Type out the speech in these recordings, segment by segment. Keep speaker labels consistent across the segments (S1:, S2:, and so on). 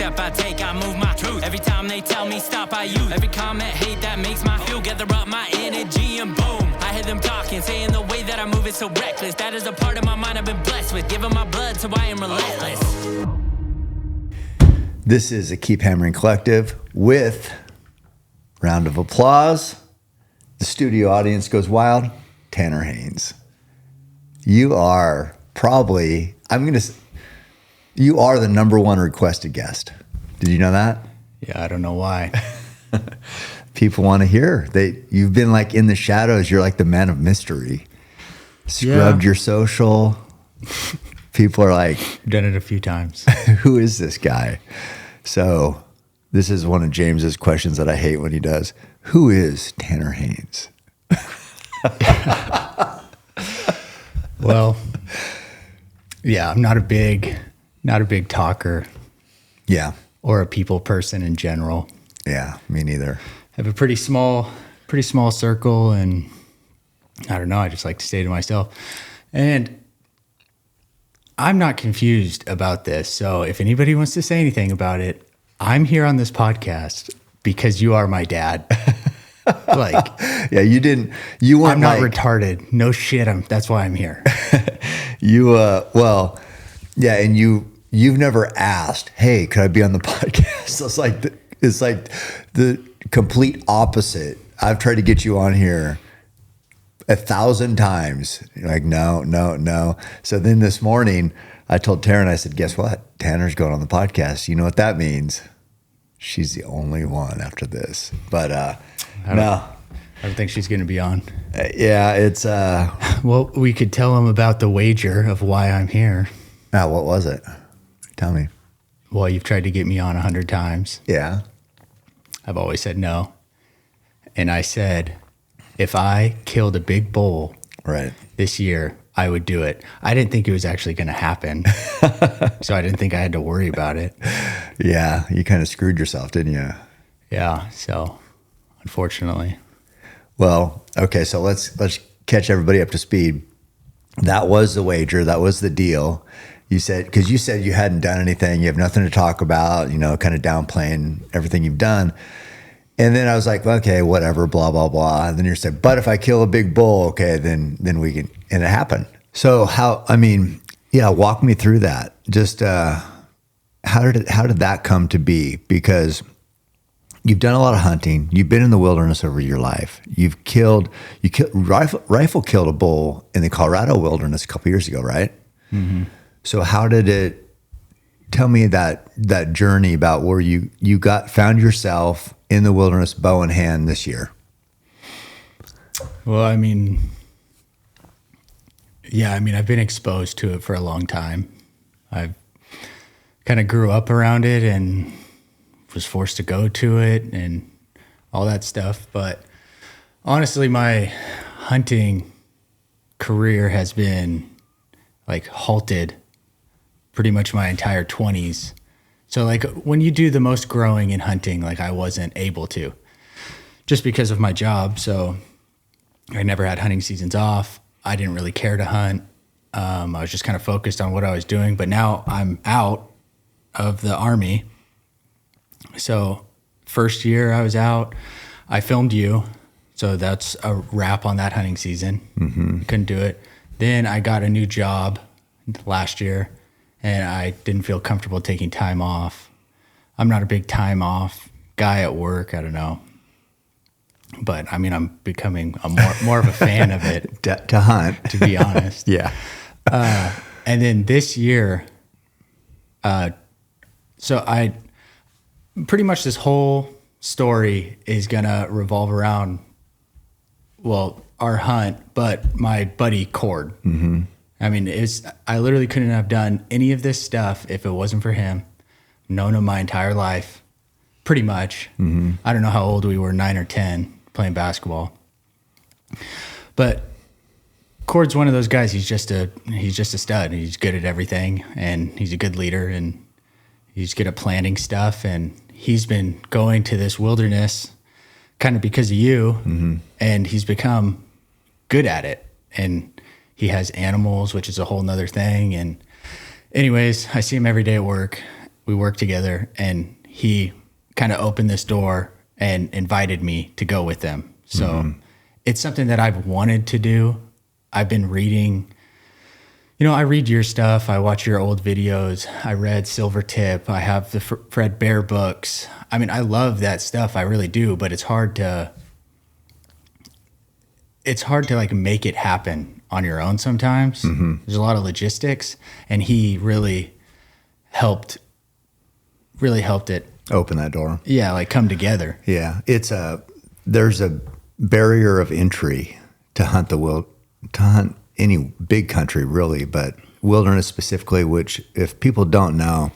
S1: step I take, I move my truth. Every time they tell me stop, I use every comment, hate that makes my feel. Gather up my energy and boom, I hear them talking, saying the way that I move is so reckless. That is a part of my mind I've been blessed with, giving my blood, so I am relentless.
S2: This is a Keep Hammering Collective with round of applause. The studio audience goes wild. Tanner Haynes. You are probably, you are the number one requested guest. Did you know that?
S3: Yeah, I don't know why.
S2: People want to hear. You've been like in the shadows. You're like the man of mystery. Scrubbed your social. People are like,
S3: done it a few times.
S2: Who is this guy? So this is one of James's questions that I hate when he does. Who is Tanner Haynes?
S3: Well, yeah, I'm not a big talker.
S2: Yeah.
S3: Or a people person in general.
S2: Yeah, me neither.
S3: I have a pretty small circle, and I don't know, I just like to stay to myself. And I'm not confused about this. So if anybody wants to say anything about it, I'm here on this podcast because you are my dad. Like,
S2: yeah, you weren't.
S3: I'm not retarded. No shit. That's why I'm here.
S2: Well, yeah. And you've never asked, hey, could I be on the podcast? So it's like the complete opposite. I've tried to get you on here 1,000 times. You're like, no. So then this morning I told Taryn, I said, guess what? Tanner's going on the podcast. You know what that means? She's the only one after this. But I
S3: don't think she's going to be on.
S2: Yeah, it's
S3: well, we could tell him about the wager of why I'm here.
S2: What was it? Tell me.
S3: Well, you've tried to get me on 100 times.
S2: Yeah.
S3: I've always said no. And I said, if I killed a big bull this year, I would do it. I didn't think it was actually going to happen. So I didn't think I had to worry about it.
S2: Yeah, you kind of screwed yourself, didn't you?
S3: Yeah, so unfortunately.
S2: Well, okay, so let's catch everybody up to speed. That was the wager. That was the deal. You said, because you said you hadn't done anything. You have nothing to talk about, kind of downplaying everything you've done. And then I was like, okay, whatever, blah, blah, blah. And then you said, but if I kill a big bull, okay, then we can, and it happened. So walk me through that. Just how did that come to be? Because you've done a lot of hunting. You've been in the wilderness over your life. Rifle killed a bull in the Colorado wilderness a couple years ago, right?
S3: Mm-hmm.
S2: So how did it, tell me that journey about where you found yourself in the wilderness, bow in hand this year.
S3: Well, I've been exposed to it for a long time. I kind of grew up around it and was forced to go to it and all that stuff. But honestly, my hunting career has been like halted pretty much my entire 20s. So like when you do the most growing in hunting, like I wasn't able to just because of my job. So I never had hunting seasons off. I didn't really care to hunt. I was just kind of focused on what I was doing, but now I'm out of the Army. So first year I was out, I filmed you. So that's a wrap on that hunting season.
S2: Mm-hmm.
S3: Couldn't do it. Then I got a new job last year and I didn't feel comfortable taking time off. I'm not a big time off guy at work. I don't know. But I'm becoming more of a fan of it.
S2: to hunt.
S3: To be honest.
S2: Yeah.
S3: And then this year, so I pretty much this whole story is going to revolve around, our hunt, but my buddy Cord.
S2: Mm-hmm.
S3: I literally couldn't have done any of this stuff if it wasn't for him. Known him my entire life, pretty much.
S2: Mm-hmm.
S3: I don't know how old we were, 9 or 10, playing basketball. But Cord's one of those guys. He's just a stud. He's good at everything, and he's a good leader, and he's good at planning stuff. And he's been going to this wilderness kind of because of you,
S2: mm-hmm.
S3: and he's become good at it. And he has animals, which is a whole nother thing. And anyways, I see him every day at work, we worked together, and he kind of opened this door and invited me to go with them. So it's something that I've wanted to do. I've been reading, I read your stuff. I watch your old videos. I read Silvertip. I have the Fred Bear books. I mean, I love that stuff. I really do, but it's hard to like make it happen on your own sometimes. There's a lot of logistics, and he really helped it
S2: Open that door.
S3: Yeah, like come together.
S2: Yeah, there's a barrier of entry to hunt any big country really, but wilderness specifically. Which, if people don't know,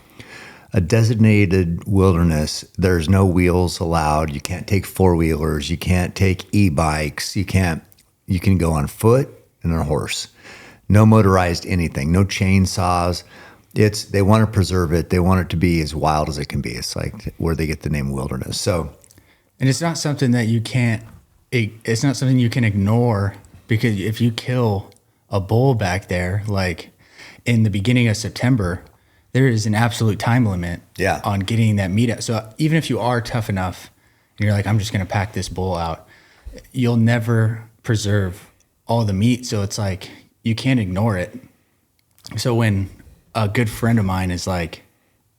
S2: a designated wilderness, there's no wheels allowed. You can't take 4-wheelers. You can't take e-bikes. You can go on foot and on a horse. No motorized anything. No chainsaws. They want to preserve it. They want it to be as wild as it can be. It's like where they get the name wilderness. So,
S3: and it's not something that it's not something you can ignore, because if you kill a bull back there, like in the beginning of September, there is an absolute time limit on getting that meat out. So even if you are tough enough and you're like, I'm just going to pack this bull out, you'll never preserve all the meat. So it's like, you can't ignore it. So when a good friend of mine is like,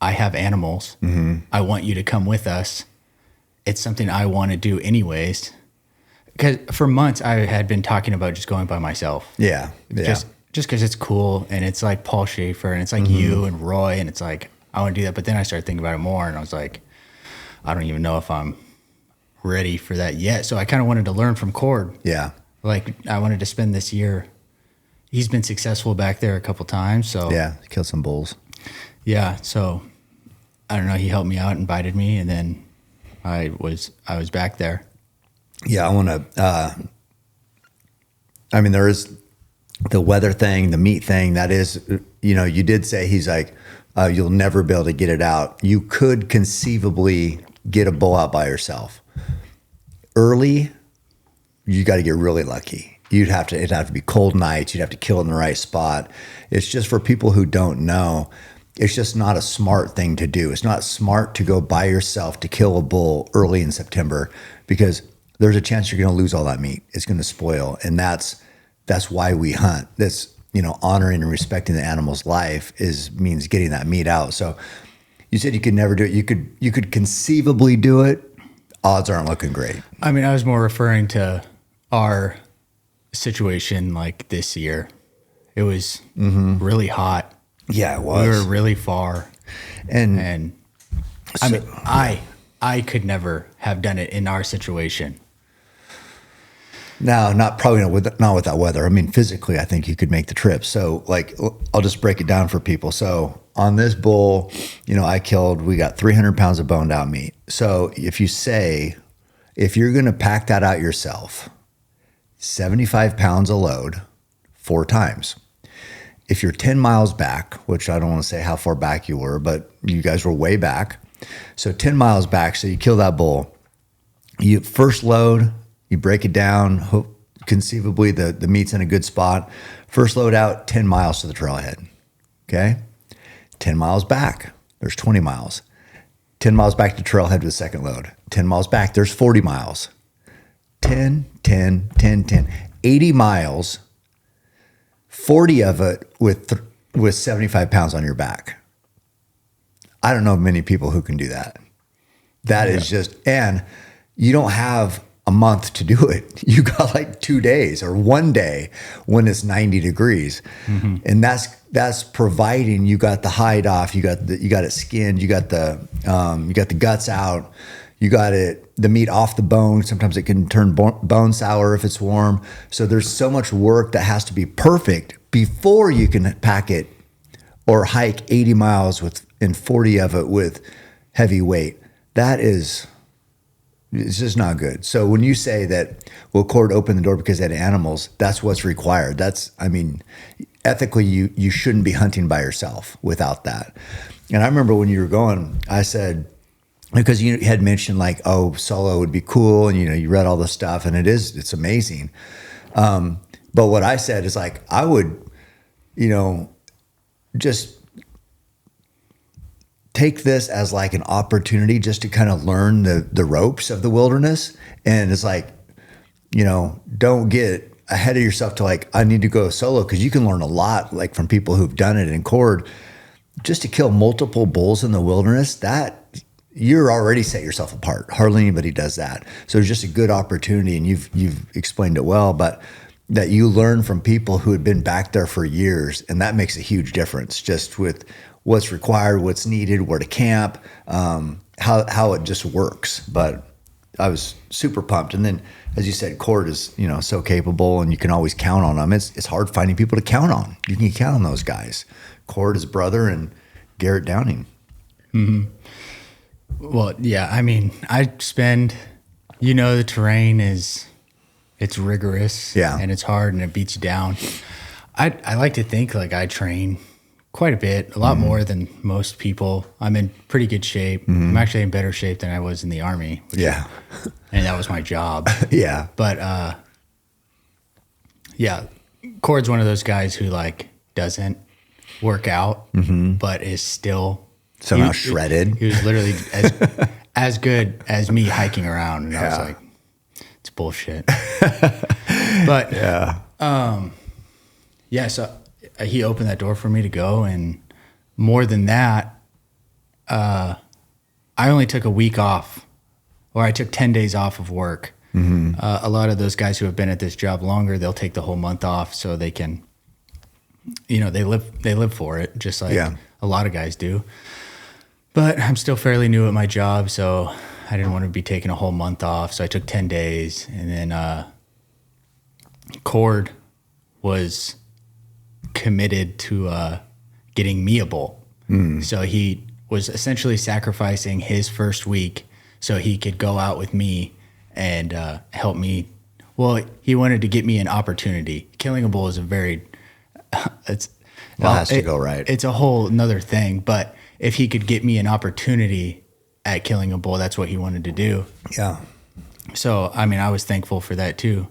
S3: I have animals, I want you to come with us, it's something I want to do anyways. Because for months I had been talking about just going by myself.
S2: Yeah.
S3: Just because it's cool, and it's like Paul Schaefer, and it's like you and Roy, and it's like, I want to do that. But then I started thinking about it more, and I was like, I don't even know if I'm ready for that yet. So I kind of wanted to learn from Cord.
S2: Yeah.
S3: Like, I wanted to spend this year. He's been successful back there a couple times. So
S2: Yeah, killed some bulls.
S3: Yeah. So I don't know. He helped me out, invited me, and then I was back there.
S2: Yeah, I want to. There is the weather thing, the meat thing. That is, you did say he's like, you'll never be able to get it out. You could conceivably get a bull out by yourself. Early, you got to get really lucky. It'd have to be cold nights. You'd have to kill in the right spot. It's just for people who don't know. It's just not a smart thing to do. It's not smart to go by yourself to kill a bull early in September, because there's a chance you're going to lose all that meat. It's going to spoil. And that's why we hunt. This, honoring and respecting the animal's life means getting that meat out. So you said you could never do it. You could conceivably do it. Odds aren't looking great.
S3: I mean, I was more referring to our situation like this year. It was really hot.
S2: Yeah, it was.
S3: We were really far. And
S2: so,
S3: I mean, I could never have done it in our situation.
S2: No, not with that weather. I mean, physically, I think you could make the trip. So, like, I'll just break it down for people. So, on this bull, we got 300 pounds of boned out meat. So, if you're going to pack that out yourself, 75 pounds a load, 4 times. If you're 10 miles back, which I don't want to say how far back you were, but you guys were way back. So 10 miles back, so you kill that bull. You first load, you break it down, conceivably the meat's in a good spot. First load out, 10 miles to the trailhead, okay? 10 miles back, there's 20 miles. 10 miles back to trailhead with second load. 10 miles back, there's 40 miles. 10, 10, 10, 10. 80 miles, 40 of it with 75 pounds on your back. I don't know many people who can do that. That is just, and you don't have a month to do it. You got like 2 days or 1 day when it's 90 degrees. And that's providing you got the hide off, you got it skinned, you got the guts out, you got the meat off the bone. Sometimes it can turn bone sour if it's warm. So there's so much work that has to be perfect before you can pack it or hike 80 miles and 40 of it with heavy weight. It's just not good. So when you say that, Cord opened the door because they had animals, that's what's required. Ethically, you shouldn't be hunting by yourself without that. And I remember when you were going, I said, because you had mentioned like, oh, solo would be cool. And, you read all the stuff and it's amazing. But what I said is like, I would, just take this as like an opportunity just to kind of learn the ropes of the wilderness. And it's like, you know, don't get ahead of yourself to like, I need to go solo, because you can learn a lot like from people who've done it in cord. Just to kill multiple bulls in the wilderness, that you're already set yourself apart. Hardly anybody does that. So it's just a good opportunity, and you've explained it well, but that you learn from people who had been back there for years, and that makes a huge difference just with what's required, what's needed, where to camp, how it just works. But I was super pumped. And then, as you said, Cord is, you know, so capable, and you can always count on them. It's hard finding people to count on. You can count on those guys. Cord, his brother, and Garret Downing.
S3: Mm-hmm. Well, yeah, I mean, I spend, you know, the terrain it's rigorous, and it's hard, and it beats you down. I like to think like I train quite a bit, a lot more than most people. I'm in pretty good shape. I'm actually in better shape than I was in the Army. And that was my job. But Cord's one of those guys who like doesn't work out, but is still
S2: somehow shredded.
S3: He was literally as good as me hiking around, and I was like, it's bullshit. But so he opened that door for me to go, and more than that, I only took a week off, or I took 10 days off of work. A lot of those guys who have been at this job longer, they'll take the whole month off so they can, you know, they live for it, just like a lot of guys do. But I'm still fairly new at my job, so I didn't want to be taking a whole month off. So I took 10 days, and then Cord was committed to getting me a bull. So he was essentially sacrificing his first week so he could go out with me and help me. Well, he wanted to get me an opportunity. Killing a bull is a very it
S2: has to go right.
S3: It's a whole another thing, but if he could get me an opportunity at killing a bull, that's what he wanted to do.
S2: Yeah.
S3: So, I mean, I was thankful for that too,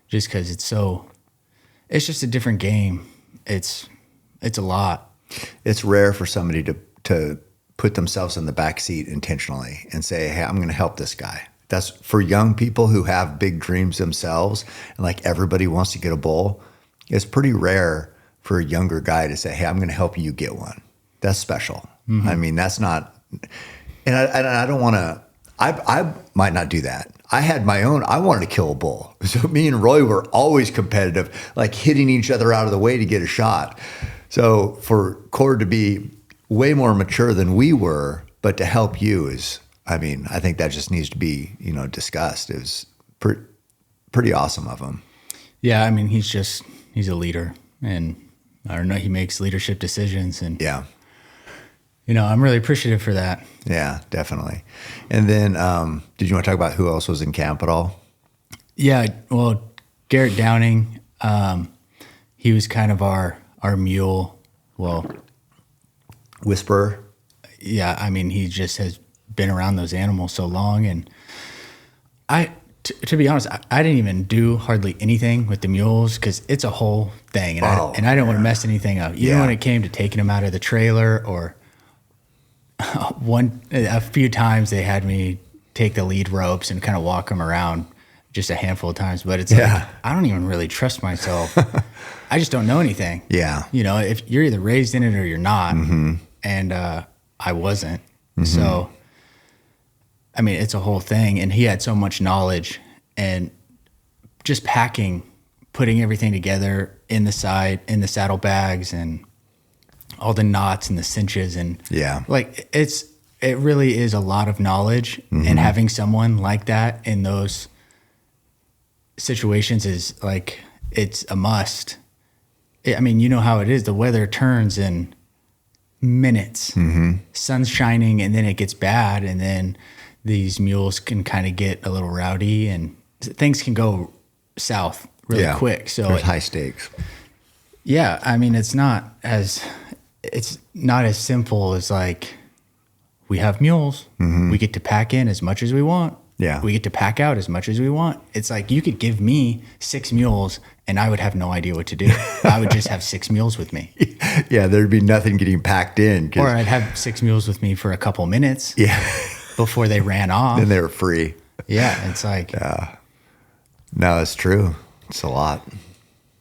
S3: just because it's just a different game. It's a lot.
S2: It's rare for somebody to put themselves in the back seat intentionally and say, hey, I'm going to help this guy. That's for young people who have big dreams themselves, and like everybody wants to get a bull. It's pretty rare for a younger guy to say, hey, I'm going to help you get one. That's special. I mean, that's not, and I don't want to, I might not do that. I had my own, I wanted to kill a bull. So me and Roy were always competitive, like hitting each other out of the way to get a shot. So for Cord to be way more mature than we were, but to help you is, I mean, I think that just needs to be, you know, discussed. It was pretty awesome of him.
S3: Yeah. I mean, he's a leader, and I don't know, he makes leadership decisions, and you know, I'm really appreciative for that.
S2: Yeah, definitely. And then, did you want to talk about who else was in camp at all?
S3: Yeah, well, Garret Downing, he was kind of our mule. Well,
S2: Whisperer.
S3: Yeah, I mean, he just has been around those animals so long, and to be honest, I didn't even do hardly anything with the mules because it's a whole thing, and I didn't want to mess anything up. Even when it came to taking them out of the trailer, or a few times they had me take the lead ropes and kind of walk them around just a handful of times. But it's like, I don't even really trust myself. I just don't know anything. Yeah. You know, if you're either raised in it or you're not. And I wasn't. So, I mean, it's a whole thing. And he had so much knowledge, and just packing, putting everything together in the saddlebags, and all the knots and the cinches, and like it really is a lot of knowledge, and having someone like that in those situations is like, it's a must. I mean, you know how it is. The weather turns in minutes. Sun's shining, and then it gets bad, and then these mules can kind of get a little rowdy, and things can go south really quick. So
S2: there's high stakes.
S3: Yeah, I mean, it's not as simple as like, we have mules, we get to pack in as much as we want,
S2: Yeah.
S3: We get to pack out as much as we want. It's like you could give me 6 mules and I would have no idea what to do. I would just have 6 mules with me.
S2: Yeah, there'd be nothing getting packed in.
S3: Or I'd have 6 mules with me for a couple minutes before they ran off.
S2: Then they were free.
S3: Yeah, it's like...
S2: No, it's true. It's a lot.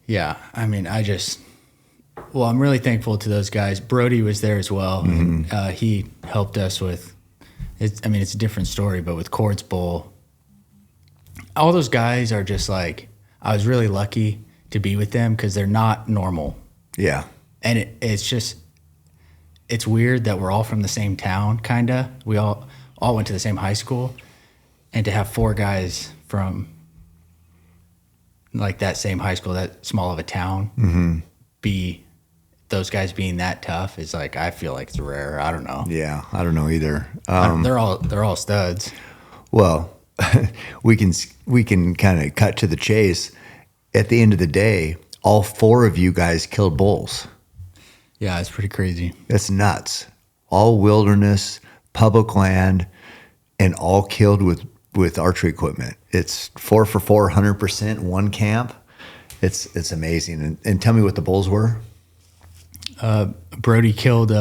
S3: Yeah, I mean, I'm really thankful to those guys. Brody was there as well. And, he helped us with... it's a different story, but with Cord's Bowl, all those guys are just like, I was really lucky to be with them because they're not normal.
S2: Yeah.
S3: And it's weird that we're all from the same town, kind of. We all went to the same high school. And to have 4 guys from like that same high school, that small of a town, those guys being that tough is like, I feel like it's rare. I don't know.
S2: Yeah, I don't know either.
S3: They're all studs.
S2: Well, we can kind of cut to the chase. At the end of the day, all 4 of you guys killed bulls.
S3: Yeah, it's pretty crazy.
S2: That's nuts. All wilderness, public land, and all killed with archery equipment. It's 4 for 4, 100%, one camp. It's amazing. And tell me what the bulls were.
S3: Brody killed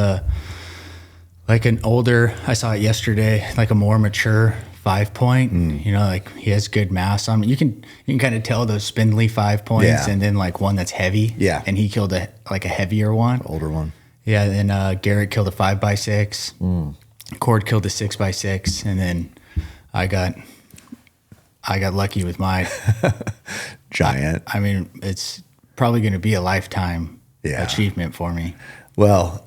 S3: like an older, I saw it yesterday, like a more mature 5-point. You know, like he has good mass on. You can kind of tell those spindly 5-points, and then like one that's heavy. Yeah, and he killed a heavier one,
S2: older one.
S3: Yeah, then Garret killed a 5x6. Cord killed a 6x6, and then I got lucky with my
S2: giant.
S3: I mean, it's probably going to be a lifetime achievement for me.
S2: Well,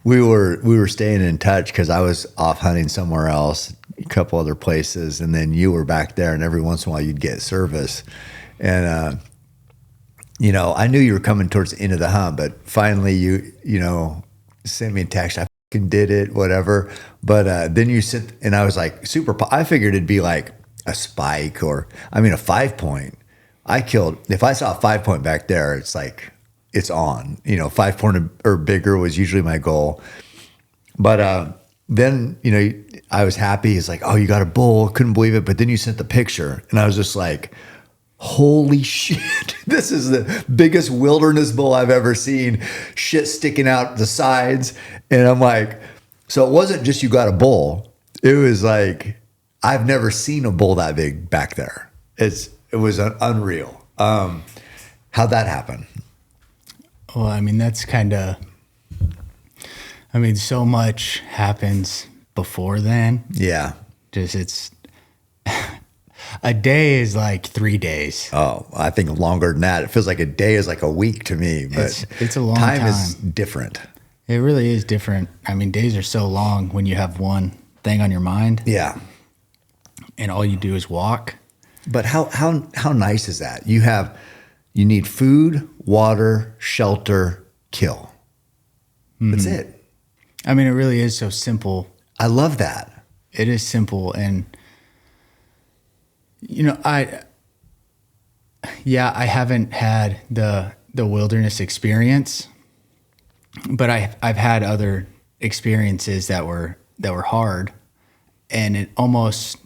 S2: we were staying in touch because I was off hunting somewhere else, a couple other places, and then you were back there, and every once in a while you'd get service. And you know, I knew you were coming towards the end of the hunt, but finally you sent me a text. I fucking did it, whatever. But then you sent, and I was like I figured it'd be like a spike or a 5-point. If I saw a 5-point back there, it's like, it's on, 5-point or bigger was usually my goal. But then, I was happy. He's like, oh, you got a bull. Couldn't believe it. But then you sent the picture and I was just like, holy shit. This is the biggest wilderness bull I've ever seen. Shit sticking out the sides. And I'm like, so it wasn't just you got a bull. It was like, I've never seen a bull that big back there. It was unreal. How'd that happen?
S3: Well, that's kind of, so much happens before then. Yeah. It's a day is like 3 days.
S2: Oh, I think longer than that. It feels like a day is like a week to me, but
S3: it's a long time.
S2: Time is different.
S3: It really is different. Days are so long when you have one thing on your mind. Yeah. And all you do is walk.
S2: But how nice is that? You need food, water, shelter, kill. That's it.
S3: It really is so simple.
S2: I love that.
S3: It is simple. And, I haven't had the wilderness experience, but I've had other experiences that were hard, and it almost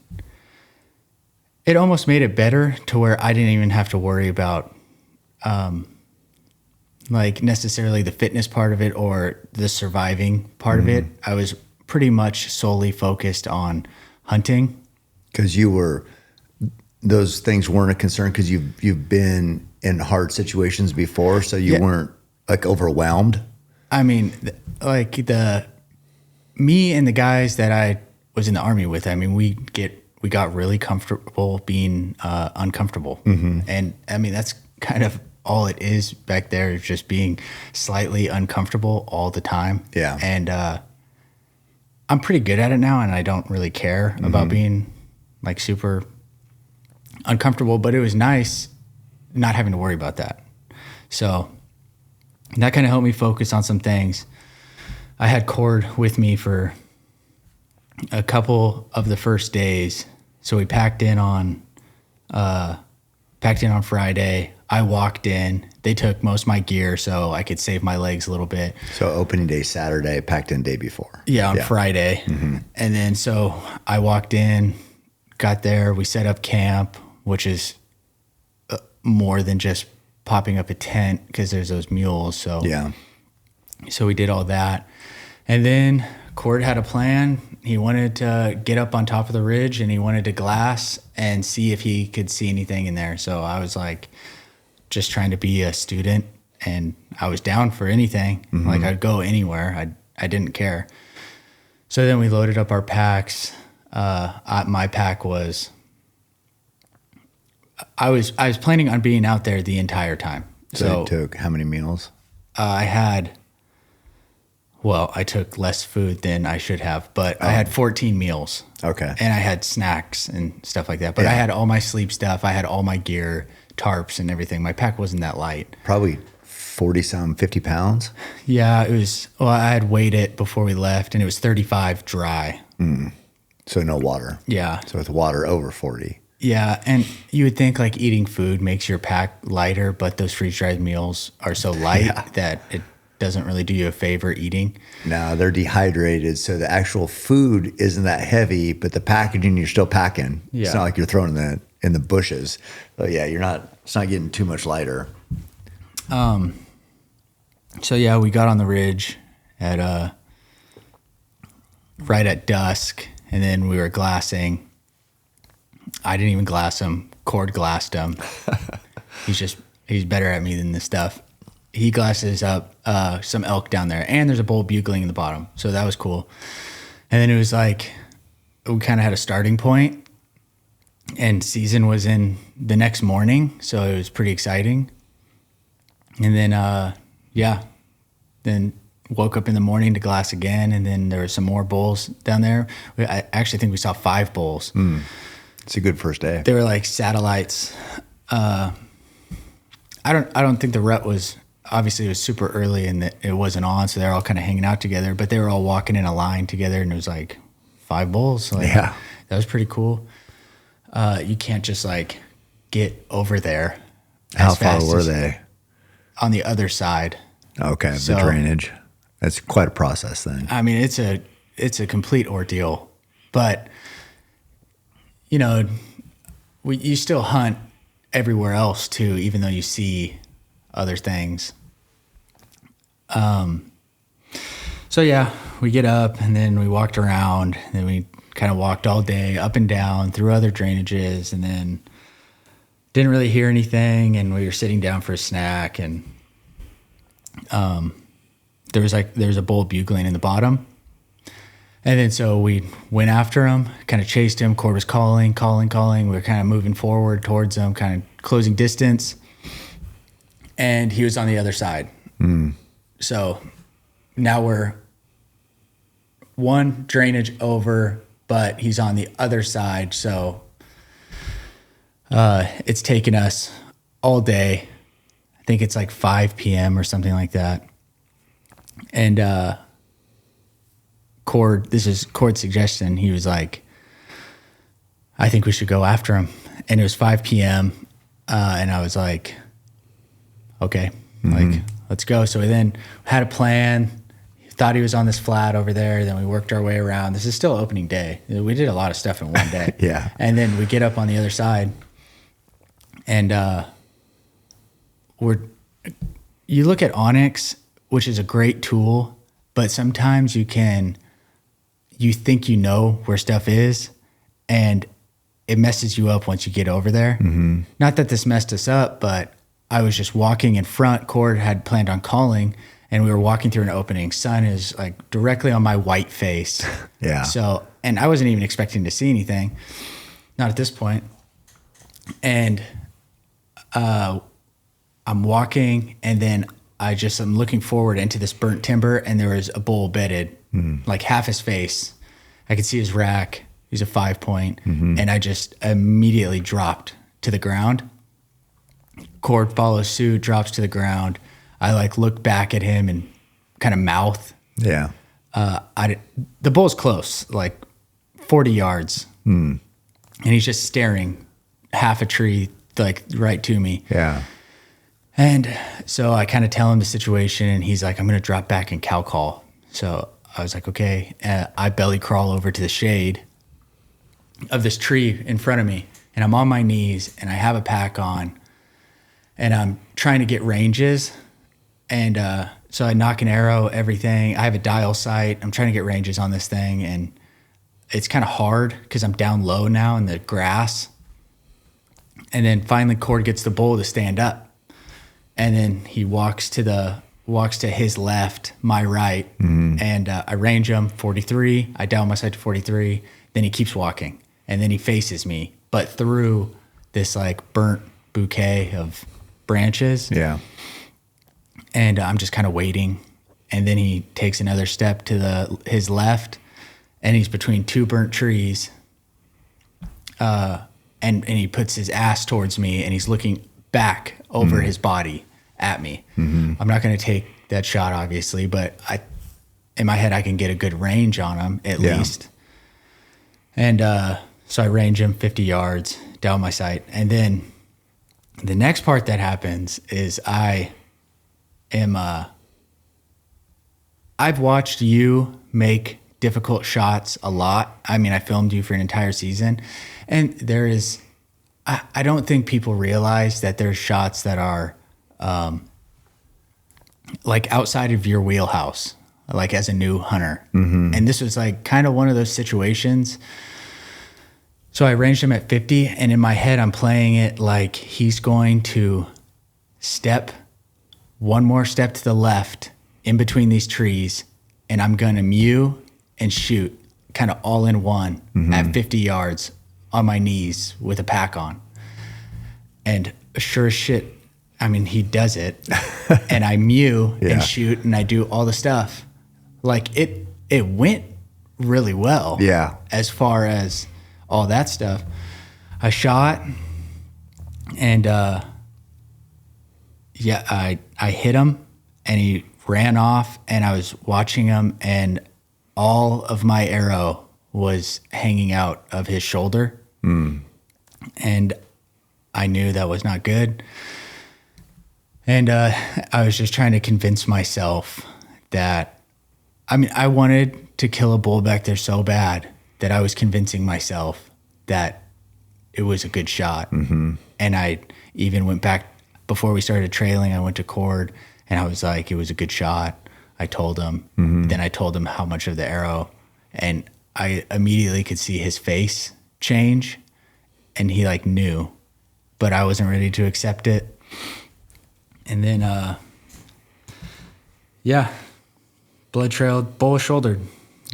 S3: made it better to where I didn't even have to worry about like necessarily the fitness part of it or the surviving part of it. I was pretty much solely focused on hunting.
S2: Because those things weren't a concern because you've been in hard situations before, so you weren't like overwhelmed.
S3: Me and the guys that I was in the Army with, we got really comfortable being uncomfortable. And that's kind of all it is back there, is just being slightly uncomfortable all the time. Yeah. And I'm pretty good at it now, and I don't really care about being like super uncomfortable, but it was nice not having to worry about that. So that kind of helped me focus on some things. I had Cord with me for a couple of the first days. So we packed in on Friday. I walked in. They took most of my gear so I could save my legs a little bit.
S2: So opening day Saturday, packed in day before.
S3: Yeah, on Friday. And then so I walked in. got there. We set up camp, which is more than just popping up a tent because there's those mules. So
S2: Yeah.
S3: So we did all that. And then Cord had a plan. He wanted to get up on top of the ridge and he wanted to glass and see if he could see anything in there. So I was like, just trying to be a student, and I was down for anything. Like I'd go anywhere. I didn't care. So then we loaded up our packs. My pack was, I was planning on being out there the entire time.
S2: So you took how many meals?
S3: I took less food than I should have, but I had 14 meals.
S2: Okay.
S3: And I had snacks and stuff like that. But
S2: Yeah.
S3: I had all my sleep stuff. I had all my gear, tarps and everything. My pack wasn't that light.
S2: Probably 50 pounds.
S3: Yeah, it was, I had weighed it before we left and it was 35 dry.
S2: So no water.
S3: Yeah.
S2: So with water over 40.
S3: Yeah. And you would think like eating food makes your pack lighter, but those freeze dried meals are so light that it doesn't really do you a favor eating. No,
S2: they're dehydrated. So the actual food isn't that heavy, but the packaging you're still packing.
S3: Yeah.
S2: It's not like you're throwing in the bushes. So yeah, it's not getting too much lighter.
S3: So yeah, we got on the ridge at right at dusk, and then we were glassing. I didn't even glass him. Cord glassed him. He's better at me than this stuff. He glasses up some elk down there, and there's a bull bugling in the bottom, so that was cool. And then it was like we kind of had a starting point, and season was in the next morning, so it was pretty exciting. And then then woke up in the morning to glass again, and then there were some more bulls down there. I actually think we saw 5 bulls.
S2: It's a good first day.
S3: They were like satellites. I don't think the rut was, obviously it was super early and it wasn't on, so they're all kind of hanging out together, but they were all walking in a line together, and it was like 5 bulls. Like,
S2: yeah.
S3: That was pretty cool. You can't just like get over there.
S2: How far were they?
S3: On the other side.
S2: Okay,
S3: So,
S2: the drainage. That's quite a process then.
S3: I mean, it's a complete ordeal, but you still hunt everywhere else too, even though you see other things. So yeah, we get up and then we walked around, and then we kind of walked all day up and down through other drainages, and then didn't really hear anything, and we were sitting down for a snack, and there was a bull bugling in the bottom. And then so we went after him, kind of chased him. Cord was calling. We were kind of moving forward towards him, kind of closing distance. And he was on the other side. So now we're one drainage over, but he's on the other side. So it's taken us all day. I think it's like 5 p.m. or something like that. And this is Cord's suggestion. He was like, I think we should go after him. And it was 5 p.m. And I was like, okay, like, let's go. So we then had a plan, thought he was on this flat over there. Then we worked our way around. This is still opening day. We did a lot of stuff in one day.
S2: Yeah.
S3: And then we get up on the other side, and you look at Onyx, which is a great tool, but sometimes you think you know where stuff is, and it messes you up once you get over there. Not that this messed us up, but I was just walking in front. Cord had planned on calling, and we were walking through an opening. Sun is like directly on my white face.
S2: Yeah.
S3: So, and I wasn't even expecting to see anything, not at this point. And I'm walking, and then I'm looking forward into this burnt timber, and there was a bull bedded, like half his face. I could see his rack. He's a 5-point, and I just immediately dropped to the ground. Cord follows suit, drops to the ground. I like look back at him and kind of mouth.
S2: Yeah.
S3: The bull's close, like 40 yards, and he's just staring half a tree, like right to me.
S2: Yeah.
S3: And so I kind of tell him the situation, and he's like, I'm going to drop back and cow call. So I was like, okay. I belly crawl over to the shade, of this tree in front of me, and I'm on my knees and I have a pack on and I'm trying to get ranges. And so I knock an arrow, everything. I have a dial sight. I'm trying to get ranges on this thing, and it's kind of hard because I'm down low now in the grass. And then finally Cord gets the bull to stand up. And then he walks to his left, my right, and I range him 43. I dial my sight to 43. Then he keeps walking, and then he faces me, but through this like burnt bouquet of branches.
S2: Yeah.
S3: And I'm just kind of waiting. And then he takes another step to his left, and he's between two burnt trees. And he puts his ass towards me, and he's looking back over his body at me. I'm not going to take that shot, obviously, but in my head, I can get a good range on him at least. And so I range him 50 yards down my sight. And then the next part that happens is I've watched you make difficult shots a lot. I mean, I filmed you for an entire season, and I don't think people realize that there's shots that are like outside of your wheelhouse, like as a new hunter. And this was like kind of one of those situations. So I ranged him at 50, and in my head, I'm playing it like he's going to step one more step to the left in between these trees, and I'm going to mew and shoot kind of all in one at 50 yards on my knees with a pack on. And sure as shit, I mean, he does it, and I mew and shoot, and I do all the stuff. Like it went really well.
S2: Yeah.
S3: As far as all that stuff, I shot, and I hit him, and he ran off, and I was watching him, and all of my arrow was hanging out of his shoulder. And I knew that was not good. And I was just trying to convince myself that, I mean, I wanted to kill a bull back there so bad that I was convincing myself that it was a good shot. And I even went back, before we started trailing, I went to Cord, and I was like, it was a good shot. I told him. Then I told him how much of the arrow, and I immediately could see his face change, and he like knew, but I wasn't ready to accept it. And then, blood trailed, bull was shouldered.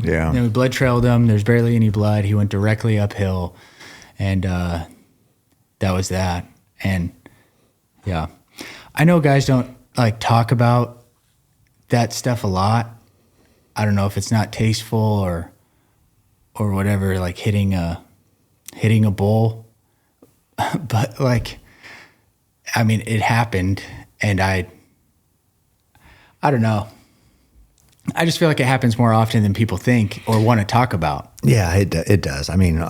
S2: Yeah.
S3: And then we blood trailed him. There's barely any blood. He went directly uphill, and that was that. And yeah, I know guys don't like talk about that stuff a lot. I don't know if it's not tasteful or whatever, like hitting a bull, but like, I mean, it happened, and I don't know. I just feel like it happens more often than people think or want to talk about.
S2: Yeah, it does. I mean,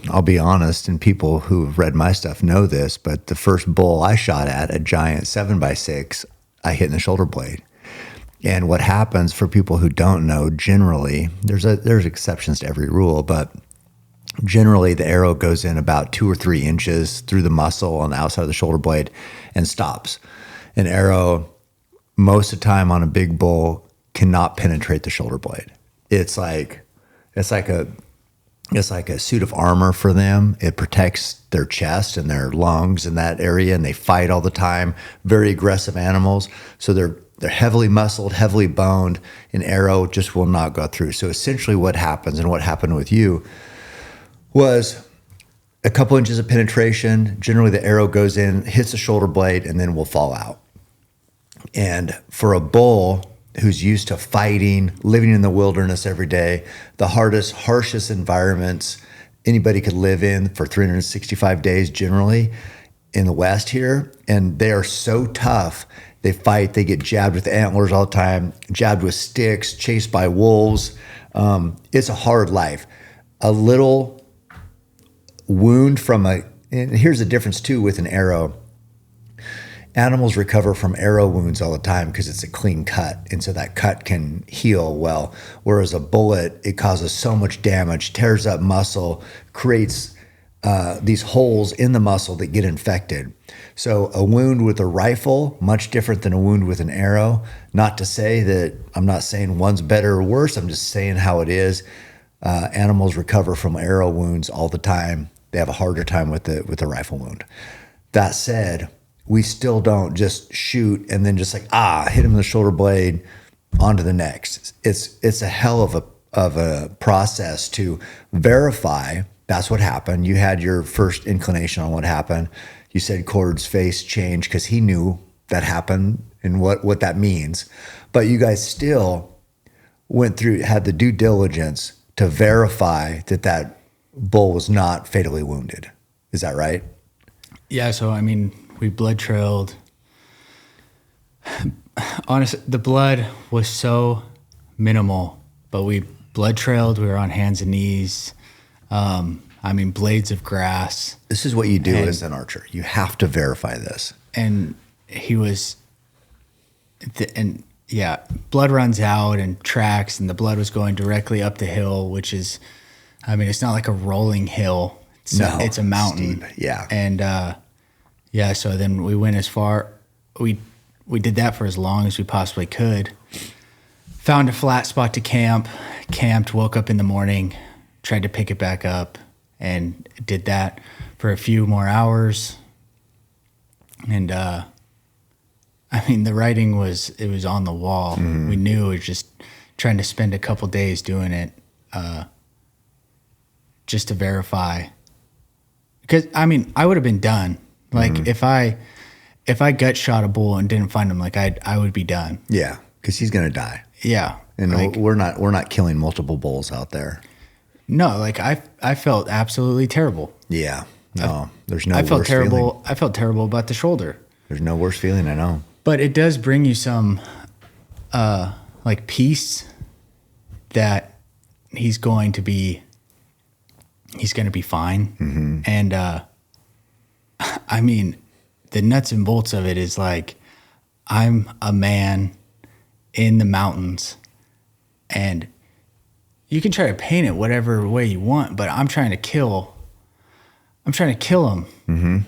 S2: I'll be honest, and people who have read my stuff know this, but the first bull I shot at, a giant 7x6, I hit in the shoulder blade. And what happens, for people who don't know, generally, there's exceptions to every rule, but generally the arrow goes in about 2 or 3 inches through the muscle on the outside of the shoulder blade and stops. An arrow, most of the time on a big bull, cannot penetrate the shoulder blade. It's like a suit of armor for them. It protects their chest and their lungs in that area, and they fight all the time. Very aggressive animals. So they're heavily muscled, heavily boned. An arrow just will not go through. So essentially what happens, and what happened with you, was a couple inches of penetration. Generally the arrow goes in, hits the shoulder blade, and then will fall out. And for a bull who's used to fighting, living in the wilderness every day, the hardest, harshest environments anybody could live in for 365 days generally in the West here, and they are so tough. They fight, they get jabbed with antlers all the time, jabbed with sticks, chased by wolves. It's a hard life. A little wound and here's the difference too with an arrow. animals recover from arrow wounds all the time because it's a clean cut. And so that cut can heal well. Whereas a bullet, it causes so much damage, tears up muscle, creates these holes in the muscle that get infected. So a wound with a rifle, much different than a wound with an arrow. Not to say that, I'm not saying one's better or worse. I'm just saying how it is. Animals recover from arrow wounds all the time. They have a harder time with the rifle wound. That said, we still don't just shoot and then just like, hit him in the shoulder blade, on to the next. It's a hell of a process to verify that's what happened. You had your first inclination on what happened. You said Cord's face changed because he knew that happened and what that means. But you guys still had the due diligence to verify that bull was not fatally wounded. Is that right?
S3: Yeah. So, I mean, we blood trailed. Honestly, the blood was so minimal, but we blood trailed. We were on hands and knees. I mean, blades of grass.
S2: This is what you do as an archer. You have to verify this.
S3: And he was, blood runs out and tracks, and the blood was going directly up the hill, which is, I mean, it's not like a rolling hill. It's a mountain.
S2: Steep. Yeah.
S3: And, so then we went as far, we did that for as long as we possibly could. Found a flat spot to camped, woke up in the morning, tried to pick it back up, and did that for a few more hours. And I mean, the writing was on the wall. Mm-hmm. We knew it was just trying to spend a couple days doing it, just to verify. Because I mean, I would have been done. Like mm-hmm. if I gut shot a bull and didn't find him, like I would be done.
S2: Yeah, because he's gonna die.
S3: Yeah,
S2: and like, we're not killing multiple bulls out there.
S3: No, like I felt absolutely terrible.
S2: Yeah, no, there's no. I felt
S3: terrible.
S2: Feeling.
S3: I felt terrible about the shoulder.
S2: There's no worse feeling, I know.
S3: But it does bring you some, like peace that he's going to be fine. Mm-hmm. And I mean, the nuts and bolts of it is like, I'm a man in the mountains, and you can try to paint it whatever way you want, but I'm trying to kill him. Mm-hmm.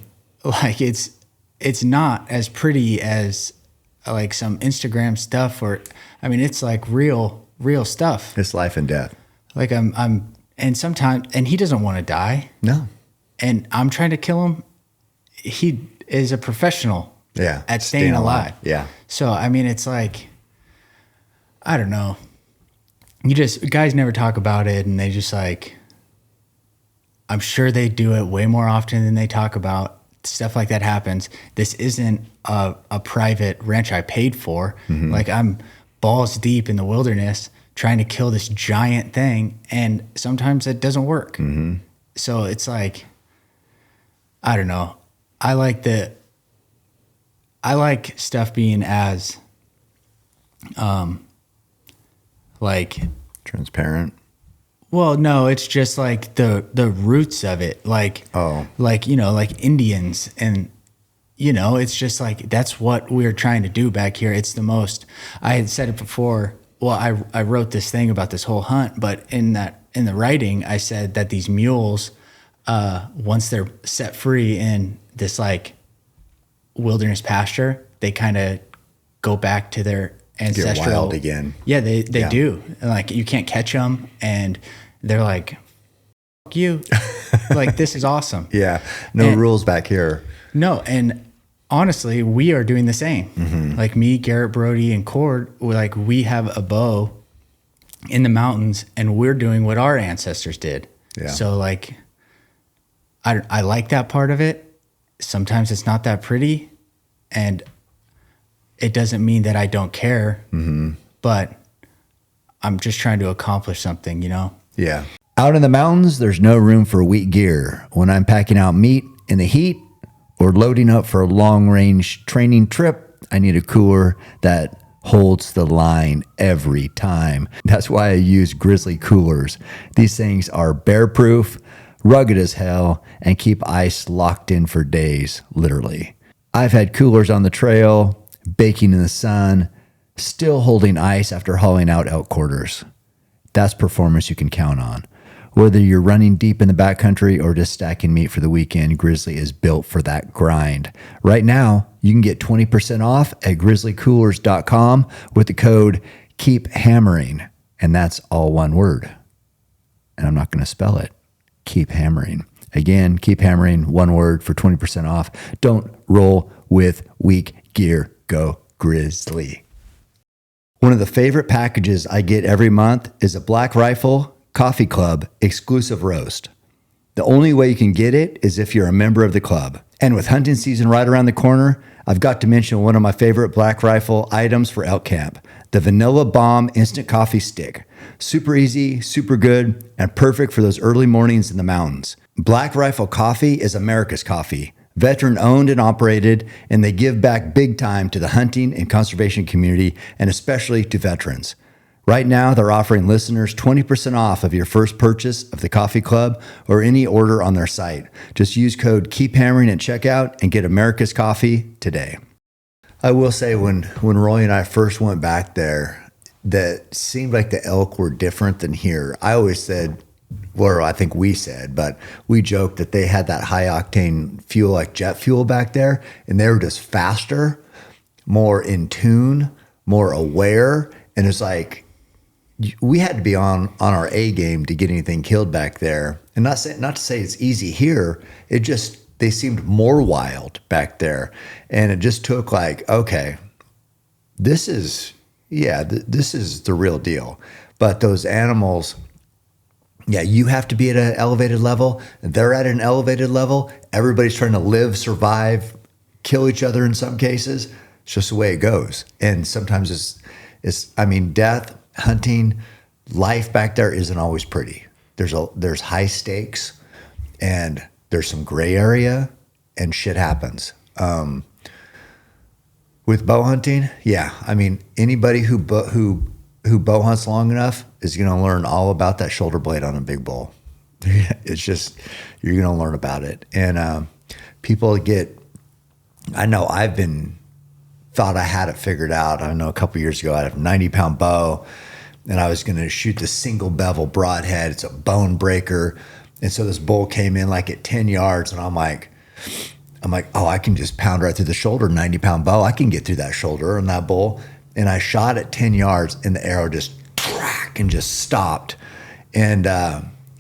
S3: Like it's not as pretty as like some Instagram stuff, or I mean, it's like real stuff.
S2: It's life and death.
S3: Like I'm, and sometimes, and he doesn't want to die.
S2: No.
S3: And I'm trying to kill him. He is a professional.
S2: Yeah.
S3: At staying alive.
S2: Yeah.
S3: So, I mean, it's like, I don't know. Guys never talk about it, and they just like, I'm sure they do it way more often than they talk about. Stuff like that happens. This isn't a private ranch I paid for. Mm-hmm. Like, I'm balls deep in the wilderness trying to kill this giant thing, and sometimes it doesn't work. Mm-hmm. So it's like, I don't know. I like stuff being as like
S2: transparent.
S3: Well, no, it's just like the roots of it, like like like Indians, and it's just like that's what we're trying to do back here. It's the most. I had said it before. Well, I wrote this thing about this whole hunt, but in the writing, I said that these mules, once they're set free in this like wilderness pasture, they kind of go back to their ancestral.
S2: Get wild again.
S3: Yeah, they do. And like you can't catch them, and they're like, "Fuck you!" Like this is awesome.
S2: Yeah, no rules back here.
S3: No, and honestly, we are doing the same. Mm-hmm. Like me, Garret, Brody, and Cord, we have a bow in the mountains, and we're doing what our ancestors did. Yeah. So like, I like that part of it. Sometimes it's not that pretty, and it doesn't mean that I don't care. Mm-hmm. But I'm just trying to accomplish something,
S2: Yeah. Out in the mountains, there's no room for weak gear. When I'm packing out meat in the heat or loading up for a long-range training trip, I need a cooler that holds the line every time. That's why I use Grizzly coolers. These things are bear-proof, rugged as hell, and keep ice locked in for days, literally. I've had coolers on the trail, baking in the sun, still holding ice after hauling out elk quarters. That's performance you can count on. Whether you're running deep in the backcountry or just stacking meat for the weekend, Grizzly is built for that grind. Right now, you can get 20% off at grizzlycoolers.com with the code KEEPHAMMERING, and that's all one word. And I'm not going to spell it. Keep hammering. Again, keep hammering, one word for 20% off. Don't roll with weak gear. Go Grizzly. One of the favorite packages I get every month is a Black Rifle Coffee Club exclusive roast. The only way you can get it is if you're a member of the club. And with hunting season right around the corner, I've got to mention one of my favorite Black Rifle items for elk camp, the Vanilla Bomb Instant Coffee Stick. Super easy, super good, and perfect for those early mornings in the mountains. Black Rifle Coffee is America's coffee, veteran owned and operated, and they give back big time to the hunting and conservation community, and especially to veterans. Right now, they're offering listeners 20% off of your first purchase of the Coffee Club or any order on their site. Just use code KEEPHAMMERING at checkout and get America's coffee today. I will say when Roy and I first went back there, that seemed like the elk were different than here. I always said, well, I think we said, but we joked that they had that high octane fuel like jet fuel back there, and they were just faster, more in tune, more aware, and it's like, we had to be on our A game to get anything killed back there. And not to say it's easy here. It just, they seemed more wild back there. And it just took like, okay, this is the real deal. But those animals, yeah, you have to be at an elevated level. They're at an elevated level. Everybody's trying to live, survive, kill each other in some cases. It's just the way it goes. And sometimes death, hunting, life back there isn't always pretty. There's high stakes, and there's some gray area, and shit happens. With bow hunting, yeah, anybody who bow hunts long enough is going to learn all about that shoulder blade on a big bull. It's just, you're going to learn about it, and people I know thought I had it figured out. I know a couple years ago I had a 90-pound bow, and I was going to shoot the single bevel broadhead. It's a bone breaker. And so this bull came in like at 10 yards, and I'm like, oh, I can just pound right through the shoulder, 90-pound bow. I can get through that shoulder on that bull. And I shot at 10 yards, and the arrow just crack and just stopped, and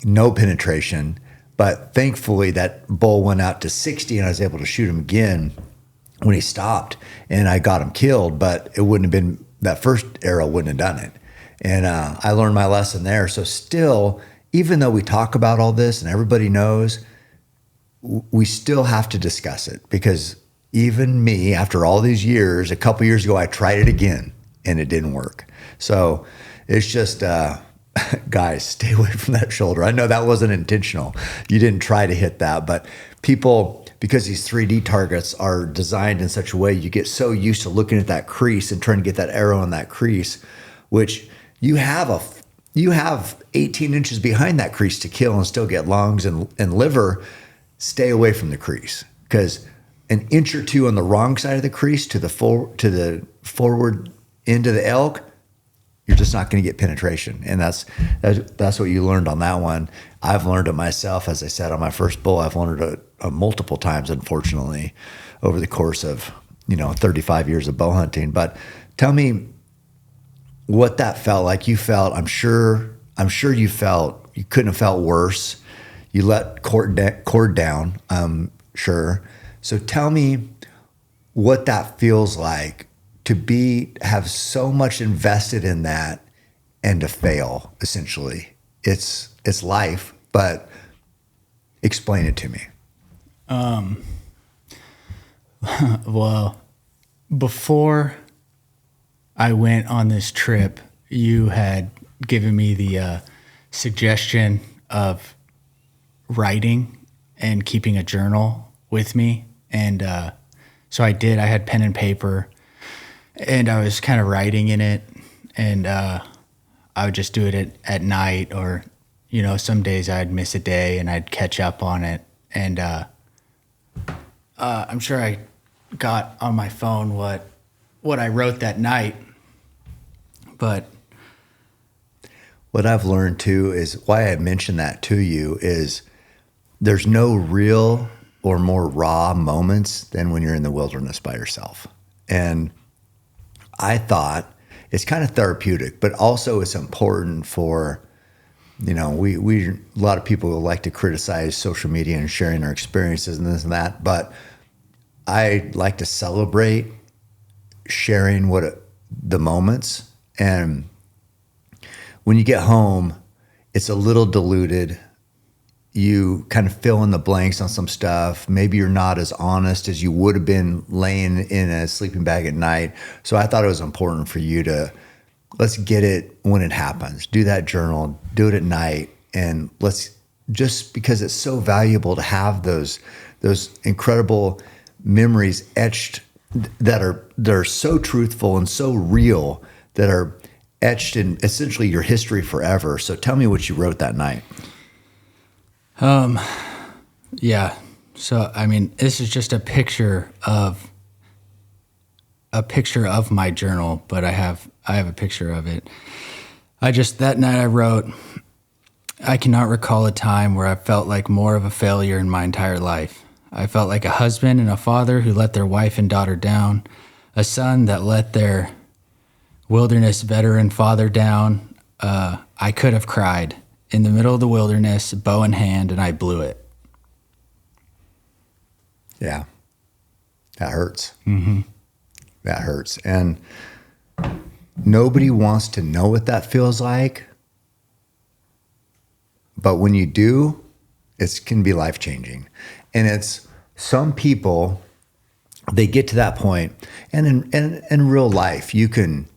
S2: no penetration. But thankfully that bull went out to 60, and I was able to shoot him again when he stopped, and I got him killed. But it wouldn't have been, that first arrow wouldn't have done it. And I learned my lesson there. So still, even though we talk about all this and everybody knows, we still have to discuss it, because even me, after all these years, a couple years ago, I tried it again and it didn't work. So it's just, guys, stay away from that shoulder. I know that wasn't intentional. You didn't try to hit that, but people, because these 3D targets are designed in such a way, you get so used to looking at that crease and trying to get that arrow in that crease, which you have 18 inches behind that crease to kill and still get lungs and liver. Stay away from the crease, because an inch or two on the wrong side of the crease to the forward end of the elk, you're just not going to get penetration. And that's what you learned on that one. I've learned it myself. As I said, on my first bull, I've learned it multiple times, unfortunately, over the course of 35 years of bow hunting. But tell me what that felt like. You felt, I'm sure you couldn't have felt worse. You let cord down, I'm sure. So tell me what that feels like to have so much invested in that and to fail, essentially. It's life, but explain it to me.
S3: Well, before I went on this trip, you had given me the suggestion of writing and keeping a journal with me. And so I did. I had pen and paper, and I was kind of writing in it. And I would just do it at night, or, some days I'd miss a day and I'd catch up on it. And I'm sure I got on my phone what I wrote that night. But
S2: what I've learned too is why I mentioned that to you is there's no real or more raw moments than when you're in the wilderness by yourself. And I thought it's kind of therapeutic, but also it's important for, we a lot of people like to criticize social media and sharing their experiences and this and that, but I like to celebrate sharing the moments. And when you get home, it's a little diluted. You kind of fill in the blanks on some stuff. Maybe you're not as honest as you would have been laying in a sleeping bag at night. So I thought it was important for you to, let's get it when it happens. Do that journal, do it at night. And just because it's so valuable to have those incredible memories etched that are so truthful and so real, that are etched in essentially your history forever. So tell me what you wrote that night.
S3: Yeah. So, I mean, this is just a picture of my journal, but I have a picture of it. That night I wrote, I cannot recall a time where I felt like more of a failure in my entire life. I felt like a husband and a father who let their wife and daughter down, a son that let their wilderness veteran father down. I could have cried in the middle of the wilderness, bow in hand, and I blew it.
S2: Yeah. That hurts.
S3: Mm-hmm.
S2: That hurts. And nobody wants to know what that feels like. But when you do, it can be life-changing. And it's some people, they get to that point, and in real life, you can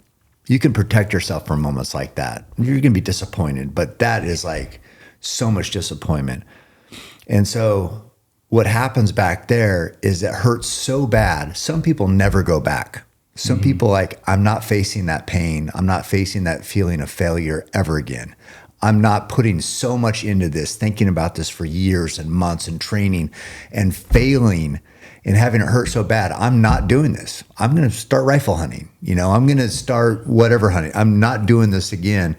S2: protect yourself from moments like that. You're going to be disappointed, but that is like so much disappointment. And so what happens back there is it hurts so bad. Some people never go back. Some people I'm not facing that pain. I'm not facing that feeling of failure ever again. I'm not putting so much into this, thinking about this for years and months and training and failing and having it hurt so bad. I'm not doing this. I'm going to start rifle hunting. I'm going to start whatever hunting. I'm not doing this again.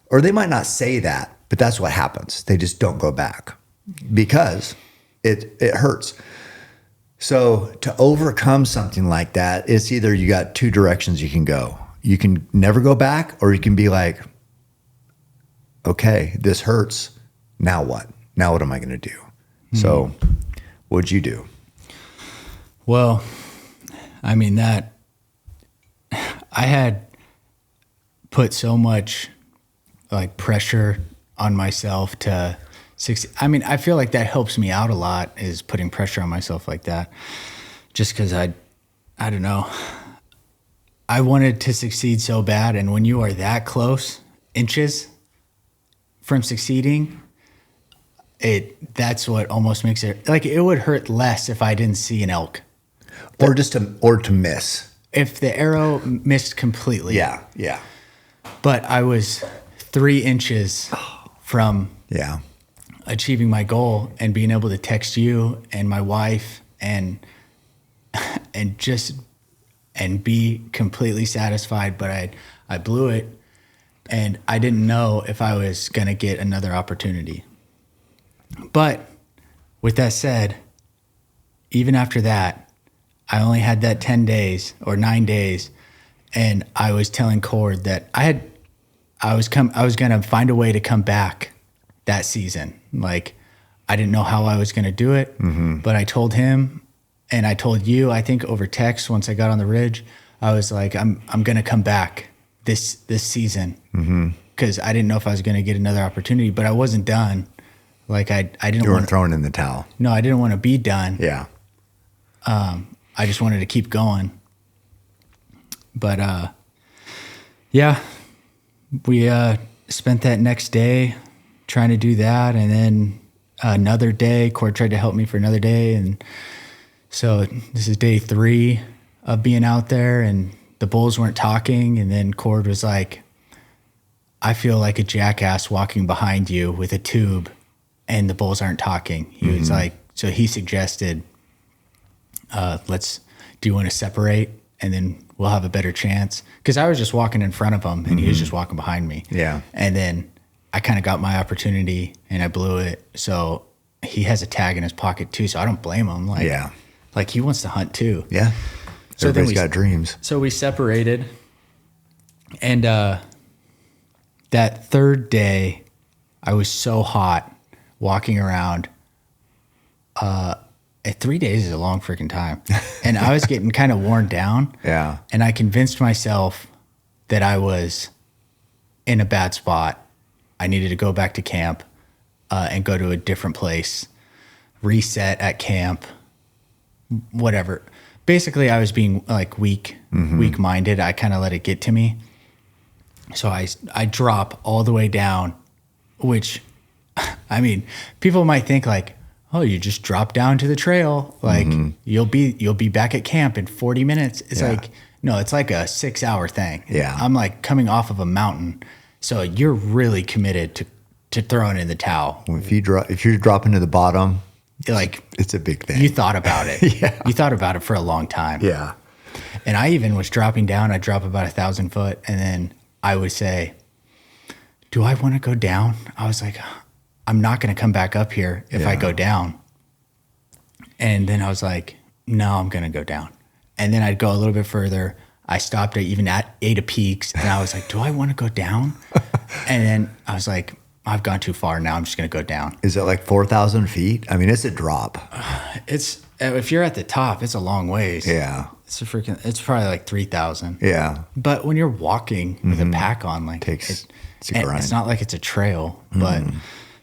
S2: Or they might not say that, but that's what happens. They just don't go back because it hurts. So to overcome something like that, it's either you got two directions you can go. You can never go back, or you can be like, okay, this hurts. Now what? Now what am I going to do? So what'd you do?
S3: Well, I mean, I had put so much pressure on myself to succeed. I mean, I feel like that helps me out a lot, is putting pressure on myself like that. Just because I don't know. I wanted to succeed so bad. And when you are that close, inches from succeeding, that's what almost makes it it would hurt less if I didn't see an elk.
S2: Or to miss.
S3: If the arrow missed completely.
S2: Yeah.
S3: But I was 3 inches from achieving my goal and being able to text you and my wife and be completely satisfied. But I blew it, and I didn't know if I was going to get another opportunity. But with that said, even after that, I only had that 10 days or 9 days, and I was telling Cord that I was going to find a way to come back that season. I didn't know how I was going to do it, but I told him, and I told you, I think over text once I got on the ridge, I was like, I'm going to come back this season, because I didn't know if I was going to get another opportunity, but I wasn't done. I didn't.
S2: You weren't thrown in the towel.
S3: No, I didn't want to be done.
S2: Yeah.
S3: I just wanted to keep going. But we spent that next day trying to do that, and then another day, Cord tried to help me for another day, and so this is day 3 of being out there, and the bulls weren't talking, and then Cord was like, I feel like a jackass walking behind you with a tube, and the bulls aren't talking. He was like, so he suggested, let's do you want to separate and then we'll have a better chance? Because I was just walking in front of him and he was just walking behind me.
S2: Yeah.
S3: And then I kind of got my opportunity and I blew it. So he has a tag in his pocket too. So I don't blame him. Like he wants to hunt too.
S2: Yeah.
S3: So
S2: Everybody's got dreams.
S3: So we separated, and that third day, I was so hot walking around. 3 days is a long freaking time, and I was getting kind of worn down.
S2: Yeah.
S3: And I convinced myself that I was in a bad spot. I needed to go back to camp and go to a different place, reset at camp, whatever. Basically, I was being like weak-minded. I kind of let it get to me. So I drop all the way down, which, I mean, people might think like, oh, you just drop down to the trail. Like you'll be back at camp in 40 minutes. It's like, no, it's like a 6-hour thing.
S2: Yeah.
S3: I'm like coming off of a mountain. So you're really committed to throwing in the towel.
S2: If you're dropping to the bottom,
S3: like
S2: it's a big thing.
S3: You thought about it.
S2: Yeah.
S3: You thought about it for a long time.
S2: Yeah.
S3: And I even was dropping down. I'd drop about 1,000 foot. And then I would say, do I want to go down? I was like, I'm not going to come back up here if I go down. And then I was like, no, I'm going to go down. And then I'd go a little bit further. I stopped at Ada Peaks. And I was like, do I want to go down? And then I was like, I've gone too far now. I'm just going to go down.
S2: Is it like 4,000 feet? I mean, it's a drop.
S3: It's, if you're at the top, it's a long ways.
S2: Yeah.
S3: It's probably like 3,000.
S2: Yeah.
S3: But when you're walking with a pack on, like
S2: it's a grind.
S3: It's not like it's a trail, but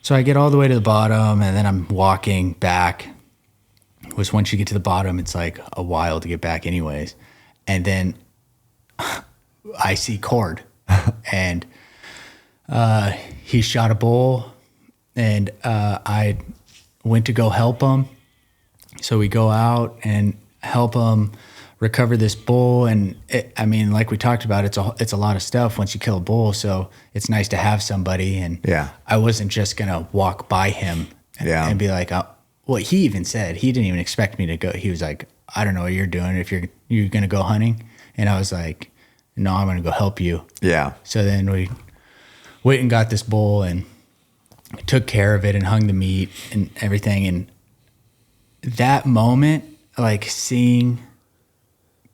S3: so I get all the way to the bottom and then I'm walking back, which once you get to the bottom, it's like a while to get back anyways. And then I see Cord and he shot a bull and I went to go help him. So we go out and help him recover this bull. And I mean, like we talked about, it's a lot of stuff once you kill a bull. So it's nice to have somebody. And I wasn't just going to walk by him and be like, well, he even said he didn't even expect me to go. He was like, I don't know what you're doing. If you're going to go hunting. And I was like, no, I'm going to go help you. Yeah. So then we went and got this bull and took care of it and hung the meat and everything. And that moment, like seeing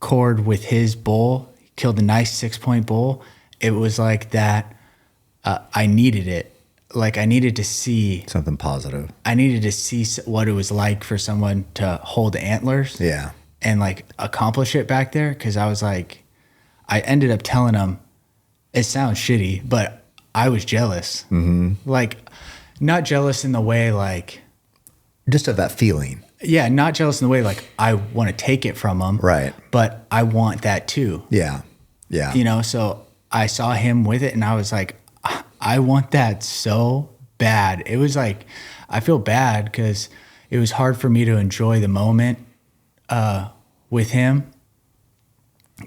S3: Cord with his bull, he killed a nice 6-point bull. It was like that. I needed it. Like I needed to see
S2: something positive.
S3: I needed to see what it was like for someone to hold antlers. Yeah. And like accomplish it back there. Cause I was like, I ended up telling him, it sounds shitty, but I was jealous. Mm-hmm. Like not jealous in the way like.
S2: Just of that feeling.
S3: Yeah, not jealous in the way like I want to take it from him. Right. But I want that too. Yeah. Yeah. You know, so I saw him with it and I was like, I want that so bad. It was like, I feel bad because it was hard for me to enjoy the moment with him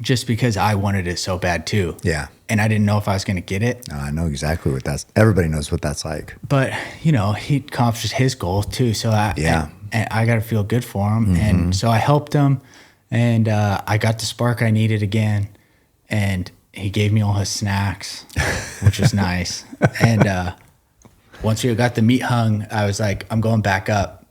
S3: just because I wanted it so bad too. Yeah. And I didn't know if I was going to get it.
S2: I know exactly what everybody knows what that's like.
S3: But, you know, he accomplished his goal too. So and I got to feel good for him. Mm-hmm. And so I helped him and I got the spark I needed again. And he gave me all his snacks, which was nice. And once we got the meat hung, I was like, I'm going back up.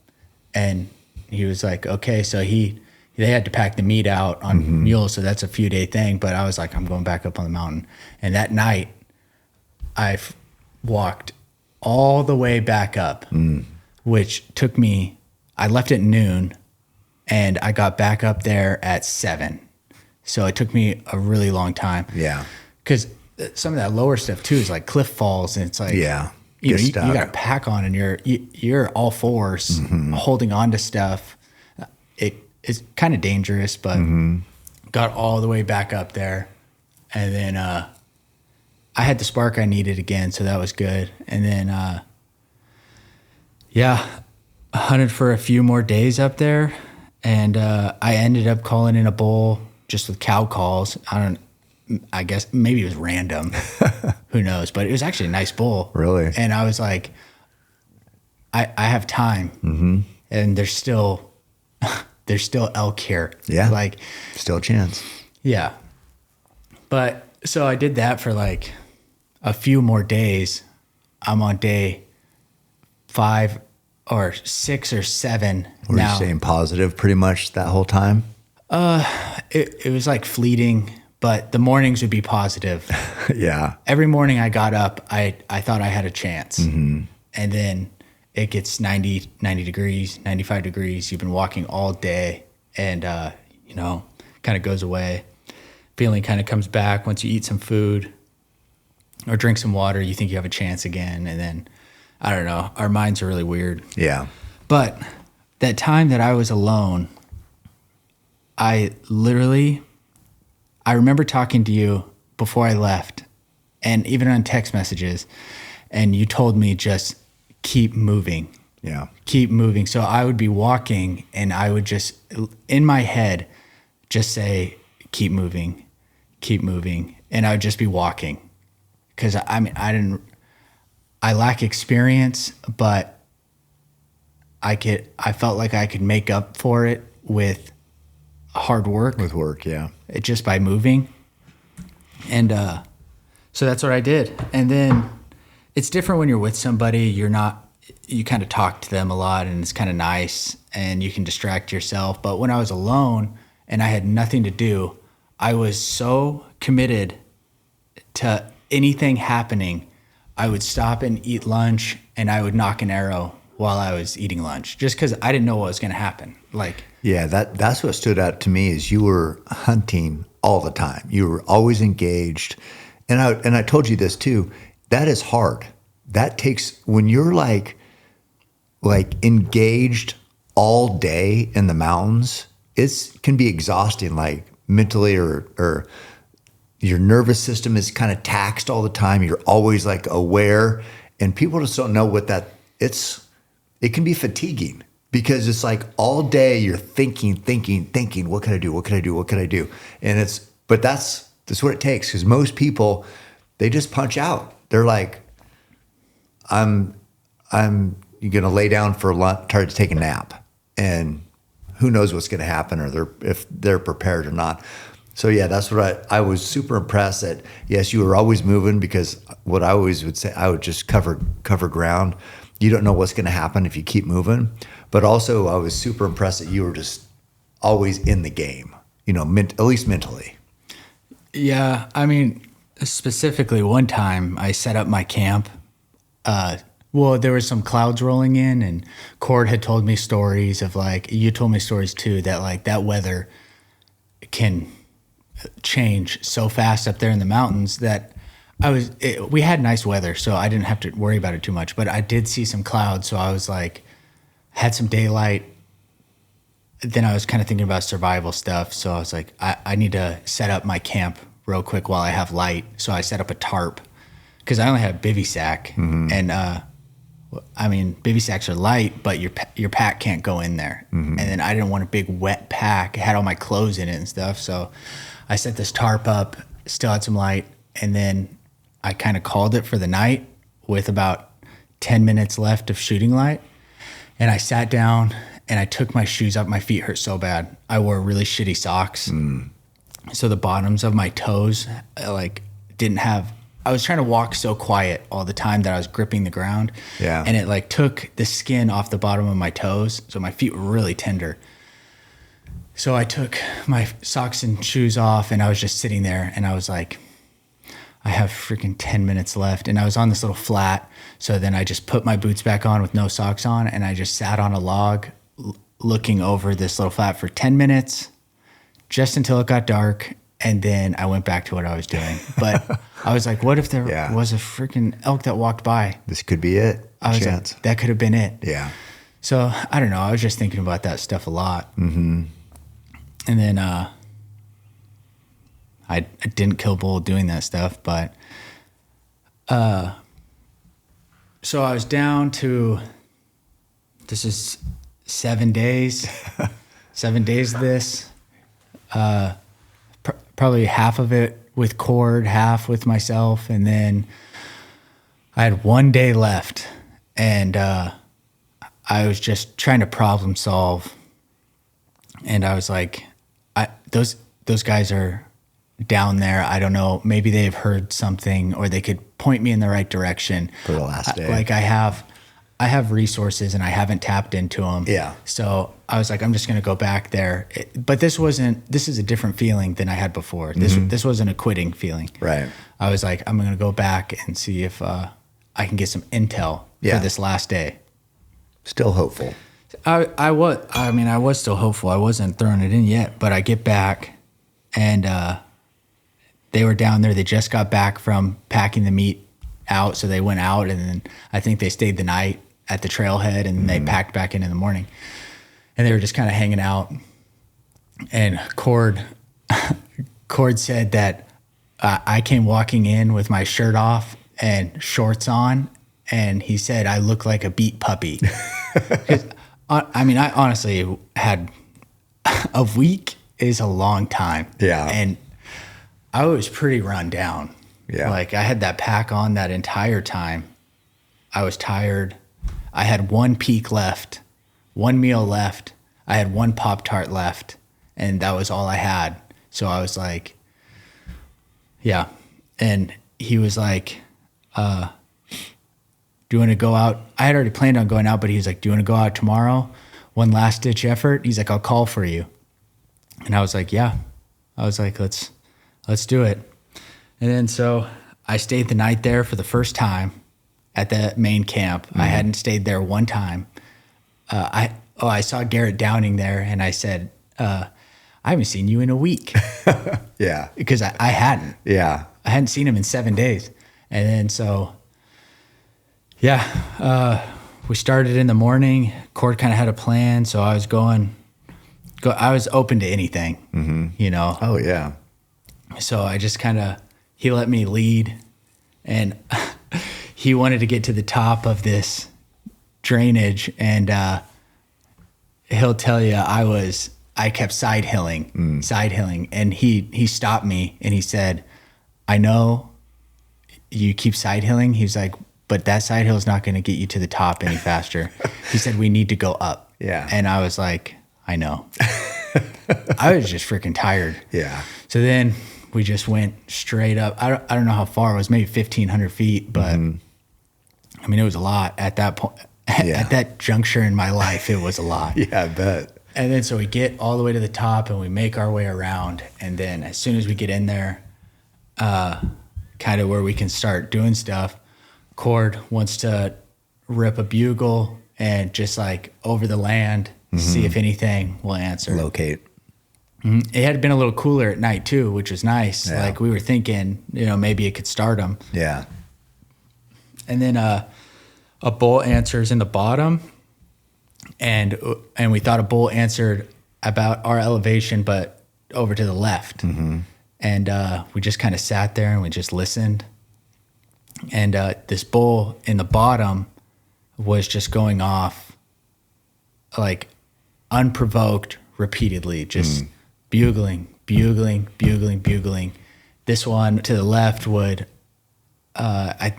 S3: And he was like, okay. So they had to pack the meat out on Mules, so that's a few day thing. But I was like, I'm going back up on the mountain. And that night, I walked all the way back up, which took me, I left at noon, and I got back up there at 7. So it took me a really long time. Yeah. Because some of that lower stuff, too, is like cliff falls, and it's like, you got a pack on, and you're all fours holding on to stuff. It's kind of dangerous, but got all the way back up there. And then I had the spark I needed again, so that was good. And then, I hunted for a few more days up there. And I ended up calling in a bull just with cow calls. I guess maybe it was random. Who knows? But it was actually a nice bull. Really? And I was like, I have time. And there's still there's still elk here.
S2: Yeah.
S3: Like,
S2: Still a chance.
S3: yeah. But so I did that for like a few more days. I'm on day 5 or 6 or 7
S2: Were
S3: now.
S2: you staying positive pretty much that whole time?
S3: It was like fleeting, but the mornings would be positive.
S2: Yeah.
S3: Every morning I got up, I thought I had a chance.
S2: Mm-hmm.
S3: And then it gets 90 degrees, 95 degrees. You've been walking all day and, kind of goes away. Feeling kind of comes back once you eat some food or drink some water. You think you have a chance again. And then, I don't know, our minds are really weird.
S2: Yeah.
S3: But that time that I was alone, I remember talking to you before I left and even on text messages, and you told me just keep moving.
S2: Yeah.
S3: Keep moving. So I would be walking and I would just, in my head, just say, keep moving, keep moving. And I would just be walking. Because I lack experience, but I felt like I could make up for it with hard work.
S2: With work, yeah.
S3: Just by moving. And so that's what I did. And then it's different when you're with somebody. You kind of talk to them a lot and it's kind of nice and you can distract yourself. But when I was alone and I had nothing to do, I was so committed to anything happening. I would stop and eat lunch and I would knock an arrow while I was eating lunch just because I didn't know what was going to happen. Like,
S2: yeah, that's what stood out to me is you were hunting all the time. You were always engaged. And I told you this too. That is hard. That takes, when you're like engaged all day in the mountains, it can be exhausting, like mentally or your nervous system is kind of taxed all the time. You're always like aware, and people just don't know what it can be fatiguing because it's like all day you're thinking, what can I do? What can I do? What can I do? And but that's what it takes. Cause most people, they just punch out. They're like, I'm going to lay down for lunch, try to take a nap, and who knows what's going to happen or if they're prepared or not. So yeah, that's what I was super impressed that, yes, you were always moving because what I always would say, I would just cover ground. You don't know what's going to happen if you keep moving. But also I was super impressed that you were just always in the game, at least mentally.
S3: yeah, I mean, specifically one time I set up my camp. There was some clouds rolling in and Cord had told me stories of like, you told me stories too, that like that weather can change so fast up there in the mountains that we had nice weather, so I didn't have to worry about it too much, but I did see some clouds. So I was like, had some daylight. Then I was kind of thinking about survival stuff. So I was like, I need to set up my camp real quick while I have light. So I set up a tarp because I only have bivy sack. Mm-hmm. And, bivy sacks are light, but your pack can't go in there. Mm-hmm. And then I didn't want a big wet pack. It had all my clothes in it and stuff. So I set this tarp up, still had some light, and then I kind of called it for the night with about 10 minutes left of shooting light. And I sat down and I took my shoes off. My feet hurt so bad. I wore really shitty socks. Mm. So the bottoms of my toes, I was trying to walk so quiet all the time that I was gripping the ground. Yeah. And it took the skin off the bottom of my toes. So my feet were really tender. So I took my socks and shoes off and I was just sitting there and I was like, I have freaking 10 minutes left. And I was on this little flat. So then I just put my boots back on with no socks on and I just sat on a log looking over this little flat for 10 minutes just until it got dark. And then I went back to what I was doing. But I was like, what if there was a freaking elk that walked by?
S2: This could be it.
S3: I was like, that could have been it.
S2: Yeah.
S3: So I don't know. I was just thinking about that stuff a lot. Mm-hmm. And then I didn't kill bull doing that stuff, but so I was down to, this is 7 days, 7 days of this, probably half of it with Cord, half with myself. And then I had 1 day left and I was just trying to problem solve. And I was like, those guys are down there. I don't know. Maybe they've heard something, or they could point me in the right direction
S2: for the last day.
S3: Like I have resources and I haven't tapped into them.
S2: Yeah.
S3: So I was like, I'm just going to go back there. But this is a different feeling than I had before. This wasn't a quitting feeling.
S2: Right.
S3: I was like, I'm going to go back and see if I can get some intel for this last day.
S2: Still hopeful.
S3: I was still hopeful. I wasn't throwing it in yet, but I get back and they were down there. They just got back from packing the meat out. So they went out, and then I think they stayed the night at the trailhead, and they packed back in the morning, and they were just kind of hanging out. And Cord said that I came walking in with my shirt off and shorts on, and he said I look like a beat puppy. I honestly had a week is a long time.
S2: Yeah.
S3: And I was pretty run down.
S2: Yeah.
S3: Like I had that pack on that entire time. I was tired. I had one peak left, one meal left. I had one Pop-Tart left, and that was all I had. So I was like, yeah. And he was like, do you want to go out? I had already planned on going out, but he's like, do you want to go out tomorrow? One last ditch effort. He's like, I'll call for you. And I was like, yeah. I was like, let's do it. And then so I stayed the night there for the first time at the main camp. I hadn't stayed there one time. I saw Garret Downing there, and I said, I haven't seen you in a week.
S2: Yeah.
S3: Because I hadn't.
S2: Yeah.
S3: I hadn't seen him in 7 days. And then so, we started in the morning. Cord kind of had a plan, so I was I was open to anything, you know.
S2: Oh, yeah.
S3: So I just he let me lead, and he wanted to get to the top of this drainage, and he'll tell you I kept side hilling, and he stopped me and he said, I know you keep side hilling. He's like, but that side hill is not going to get you to the top any faster. He said, we need to go up.
S2: Yeah.
S3: And I was like, I know. I was just freaking tired.
S2: Yeah.
S3: So then we just went straight up. I don't know how far it was, maybe 1,500 feet, but I mean, it was a lot at that point.
S2: Yeah.
S3: At that juncture in my life, it was a lot.
S2: Yeah, I bet.
S3: And then so we get all the way to the top and we make our way around. And then as soon as we get in there, kind of where we can start doing stuff, Cord wants to rip a bugle and just like over the land, see if anything will answer.
S2: Locate.
S3: It had been a little cooler at night too, which was nice.
S2: Yeah.
S3: Like we were thinking, maybe it could start them.
S2: Yeah.
S3: And then a bull answers in the bottom, and we thought a bull answered about our elevation, but over to the left. And we just kind of sat there and we just listened. And this bull in the bottom was just going off like unprovoked repeatedly, just bugling. This one to the left would,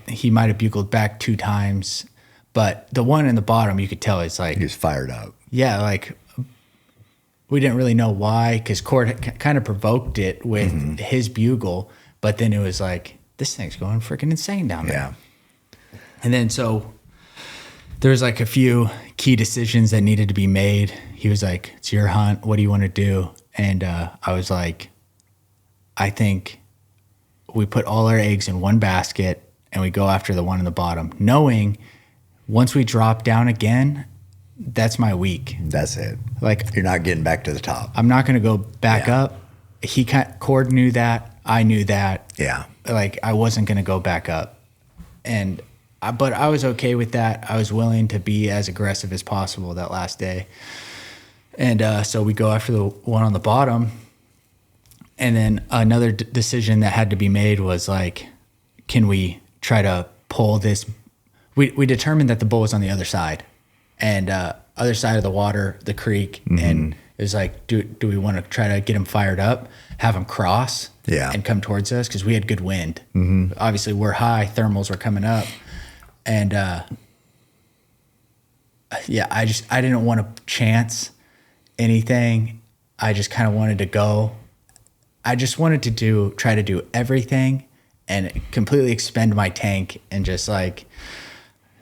S3: he might have bugled back 2 times, but the one in the bottom, you could tell it's like,
S2: He was fired up.
S3: yeah, like we didn't really know why, because Cord kind of provoked it with his bugle, but then it was like, this thing's going freaking insane down there.
S2: Yeah.
S3: And then so there was like a few key decisions that needed to be made. He was like, it's your hunt. What do you want to do? And I was like, I think we put all our eggs in one basket and we go after the one in the bottom, knowing once we drop down again, that's my week.
S2: That's it.
S3: Like,
S2: You're not getting back to the top.
S3: I'm not going to go back up. Cord knew that. I knew that.
S2: Yeah.
S3: Like I wasn't going to go back up, but I was okay with that. I was willing to be as aggressive as possible that last day. And so we go after the one on the bottom. And then another decision that had to be made was like, can we try to pull this? We determined that the bull was on the other side, and other side of the water, the creek. And it was like, do we want to try to get him fired up, have him cross and come towards us? Because we had good wind. Obviously we're high, thermals were coming up. And I didn't want to chance anything I just kind of wanted to go. I just wanted to try to do everything and completely expend my tank and just like,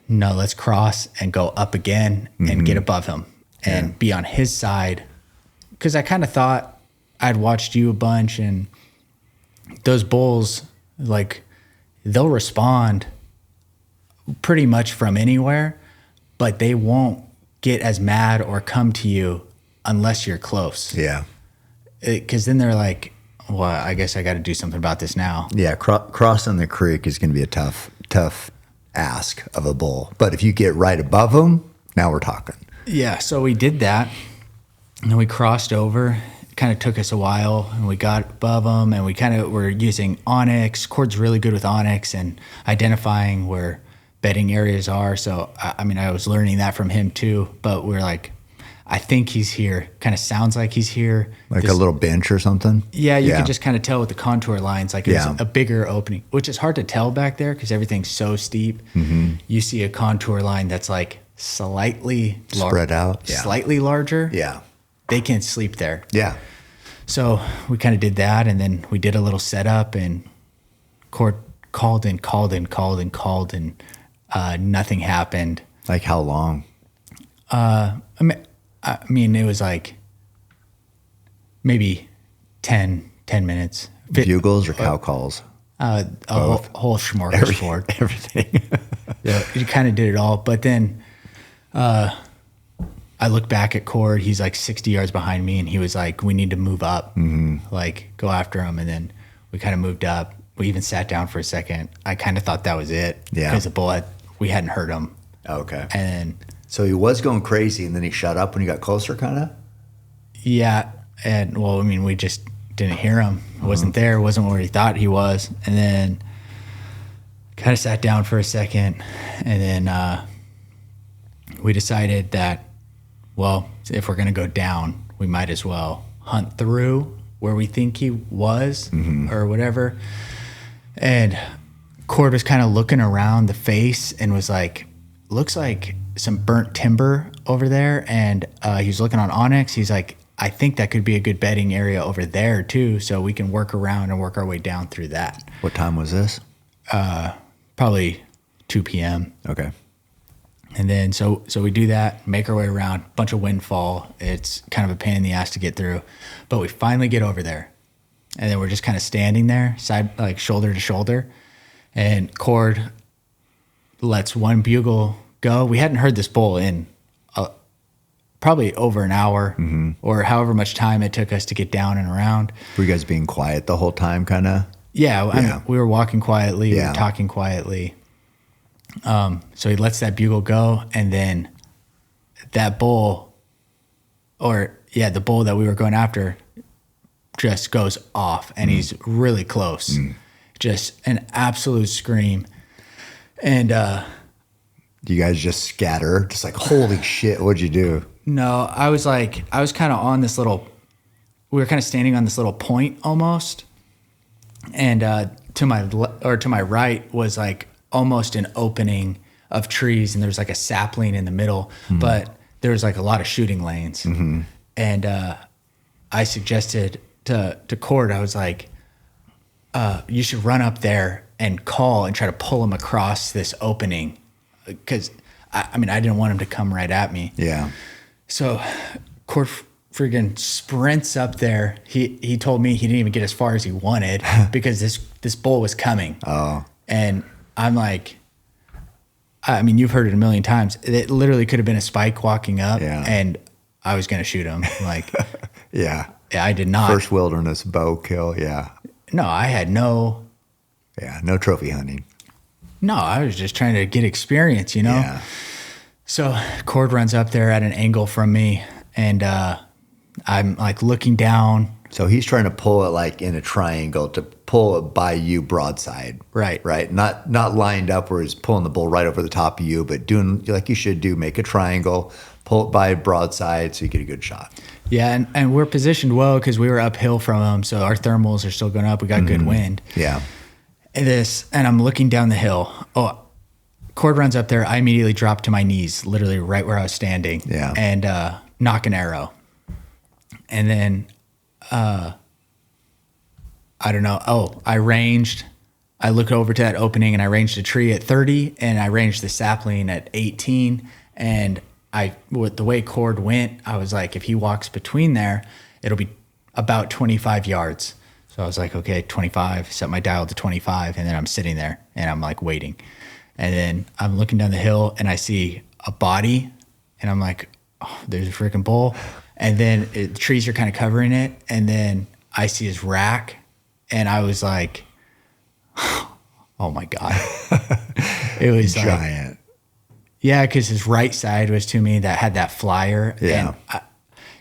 S3: no, let's cross and go up again and get above him and be on his side. Because I kind of thought I'd watched you a bunch, and those bulls, like, they'll respond pretty much from anywhere, but they won't get as mad or come to you unless you're close.
S2: Yeah.
S3: Because then they're like, well, I guess I got to do something about this now.
S2: Yeah, crossing the creek is going to be a tough ask of a bull. But if you get right above them, now we're talking.
S3: Yeah, so we did that, and then we crossed over. It kind of took us a while, and we got above them, and we kind of were using onyx. Cord's really good with onyx and identifying where bedding areas are. So, I mean, I was learning that from him too, but we're like, I think he's here. Kind of sounds like he's here.
S2: Like a little bench or something?
S3: Yeah, you could just kind of tell with the contour lines, like it's a bigger opening, which is hard to tell back there because everything's so steep. You see a contour line that's like slightly
S2: spread out,
S3: slightly larger.
S2: Yeah.
S3: They can sleep there.
S2: Yeah.
S3: So we kind of did that, and then we did a little setup, and Cord called and nothing happened.
S2: Like how long?
S3: I mean, it was like maybe 10 minutes.
S2: Bugles or cow calls?
S3: A whole smorgasbord.
S2: Everything.
S3: Yeah, he kind of did it all. But then I looked back at Cord. He's like 60 yards behind me, and he was like, we need to move up. Like, go after him. And then we kind of moved up. We even sat down for a second. I kind of thought that was it.
S2: Yeah.
S3: Because the bull, we hadn't hurt him.
S2: Okay.
S3: And
S2: so he was going crazy, and then he shut up when he got closer, kind of?
S3: yeah. And, well, I mean, we just didn't hear him. Wasn't there. Wasn't where he thought he was. And then kind of sat down for a second. And then we decided that, well, if we're going to go down, we might as well hunt through where we think he was or whatever. And Cord was kind of looking around the face and was like, looks like some burnt timber over there. And he was looking on onyx. He's like, I think that could be a good bedding area over there too. So we can work around and work our way down through that.
S2: What time was this?
S3: Probably 2 p.m.
S2: Okay.
S3: And then so we do that, make our way around, bunch of windfall. It's kind of a pain in the ass to get through, but we finally get over there. And then we're just kind of standing there, side, like shoulder to shoulder. And Cord lets one bugle go. We hadn't heard this bull in probably over an hour or however much time it took us to get down and around.
S2: Were you guys being quiet the whole time, kind of?
S3: Yeah, I mean, we were walking quietly, we
S2: Yeah.
S3: were talking quietly. So he lets that bugle go, and then that bull, the bull that we were going after, just goes off, and he's really close. Just an absolute scream. And
S2: You guys just scatter, just like, holy shit, what'd you do?
S3: no, I was kind of on this little, we were kind of standing on this little point almost. And to my right was like almost an opening of trees, and there was like a sapling in the middle, but there was like a lot of shooting lanes. And I suggested to Cord, I was like, you should run up there and call and try to pull him across this opening, because I mean, I didn't want him to come right at me.
S2: Yeah.
S3: So Cord friggin' sprints up there. He told me he didn't even get as far as he wanted because this bull was coming.
S2: Oh.
S3: And I'm like, I mean, you've heard it a million times. It literally could have been a spike walking up, and I was going to shoot him. Like,
S2: Yeah.
S3: I did not.
S2: First wilderness bow kill. Yeah.
S3: No, I had no.
S2: Yeah. No trophy hunting.
S3: No, I was just trying to get experience, you know?
S2: Yeah.
S3: So Cord runs up there at an angle from me, and I'm like looking down.
S2: So he's trying to pull it like in a triangle to pull it by you broadside.
S3: Right.
S2: Right. Not lined up where he's pulling the bull right over the top of you, but doing like you should do, make a triangle, pull it by broadside so you get a good shot.
S3: Yeah, and we're positioned well because we were uphill from him, so our thermals are still going up. We got good wind.
S2: Yeah.
S3: And I'm looking down the hill. Oh, Cord runs up there. I immediately drop to my knees, literally right where I was standing.
S2: Yeah.
S3: And knock an arrow. And then, I don't know. Oh, I looked over to that opening and I ranged a tree at 30 and I ranged the sapling at 18. And with the way cord went, I was like, if he walks between there, it'll be about 25 yards. So I was like, okay, 25, set my dial to 25. And then I'm sitting there and I'm like waiting. And then I'm looking down the hill and I see a body and I'm like, oh, there's a freaking bull. And then the trees are kind of covering it. And then I see his rack and I was like, oh my God. It was
S2: giant.
S3: Like, yeah, because his right side was to me that had that flyer.
S2: Yeah.
S3: And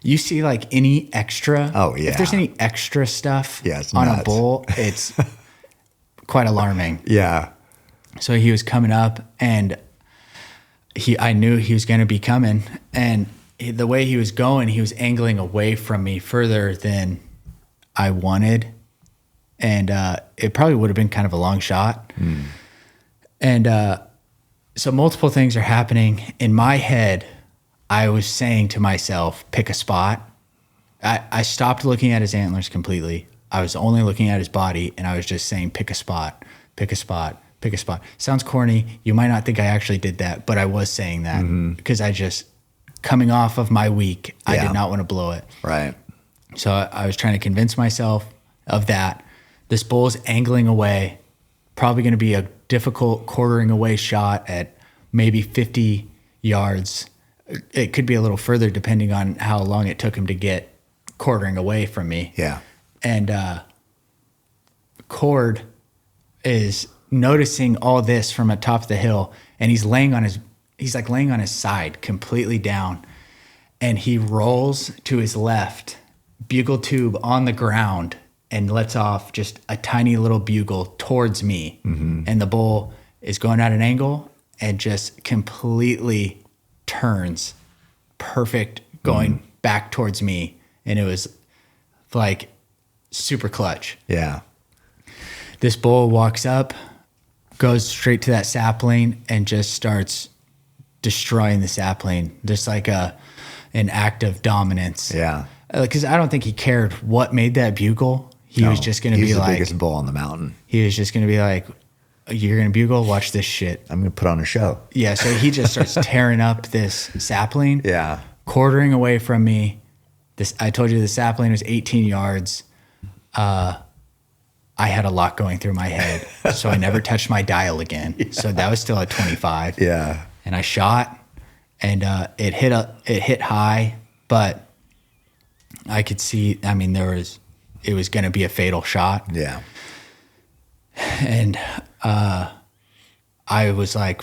S3: you see like any extra.
S2: Oh, yeah.
S3: If there's any extra stuff on
S2: nuts.
S3: a bull, it's quite alarming.
S2: Yeah.
S3: So he was coming up and I knew he was going to be coming. And the way he was going, he was angling away from me further than I wanted. And it probably would have been kind of a long shot. And so multiple things are happening. In my head, I was saying to myself, pick a spot. I stopped looking at his antlers completely. I was only looking at his body, and I was just saying, pick a spot, pick a spot, pick a spot. Sounds corny. You might not think I actually did that, but I was saying that because I just, coming off of my week, I did not want to blow it.
S2: Right.
S3: So I was trying to convince myself of that. This bull's angling away, probably going to be a difficult quartering away shot at maybe 50 yards. It could be a little further depending on how long it took him to get quartering away from me.
S2: Yeah.
S3: And Cord is noticing all this from atop of the hill, and he's laying on his side, completely down, and he rolls to his left, bugle tube on the ground, and lets off just a tiny little bugle towards me. And the bull is going at an angle and just completely turns perfect, going back towards me. And it was like super clutch.
S2: Yeah.
S3: This bull walks up, goes straight to that sapling and just starts destroying the sapling, just like an act of dominance.
S2: Yeah.
S3: Because I don't think he cared what made that bugle. He was just going to be
S2: He's the
S3: like,
S2: biggest bull on the mountain.
S3: he was just going to be like, you're going to bugle, watch this shit.
S2: I'm going to put on a show.
S3: Yeah. So he just starts tearing up this sapling,
S2: Yeah.
S3: quartering away from me. I told you the sapling was 18 yards. I had a lot going through my head, so I never touched my dial again. Yeah. So that was still at 25.
S2: Yeah.
S3: And I shot, and it hit high, but I could see. I mean, it was going to be a fatal shot.
S2: Yeah.
S3: And I was like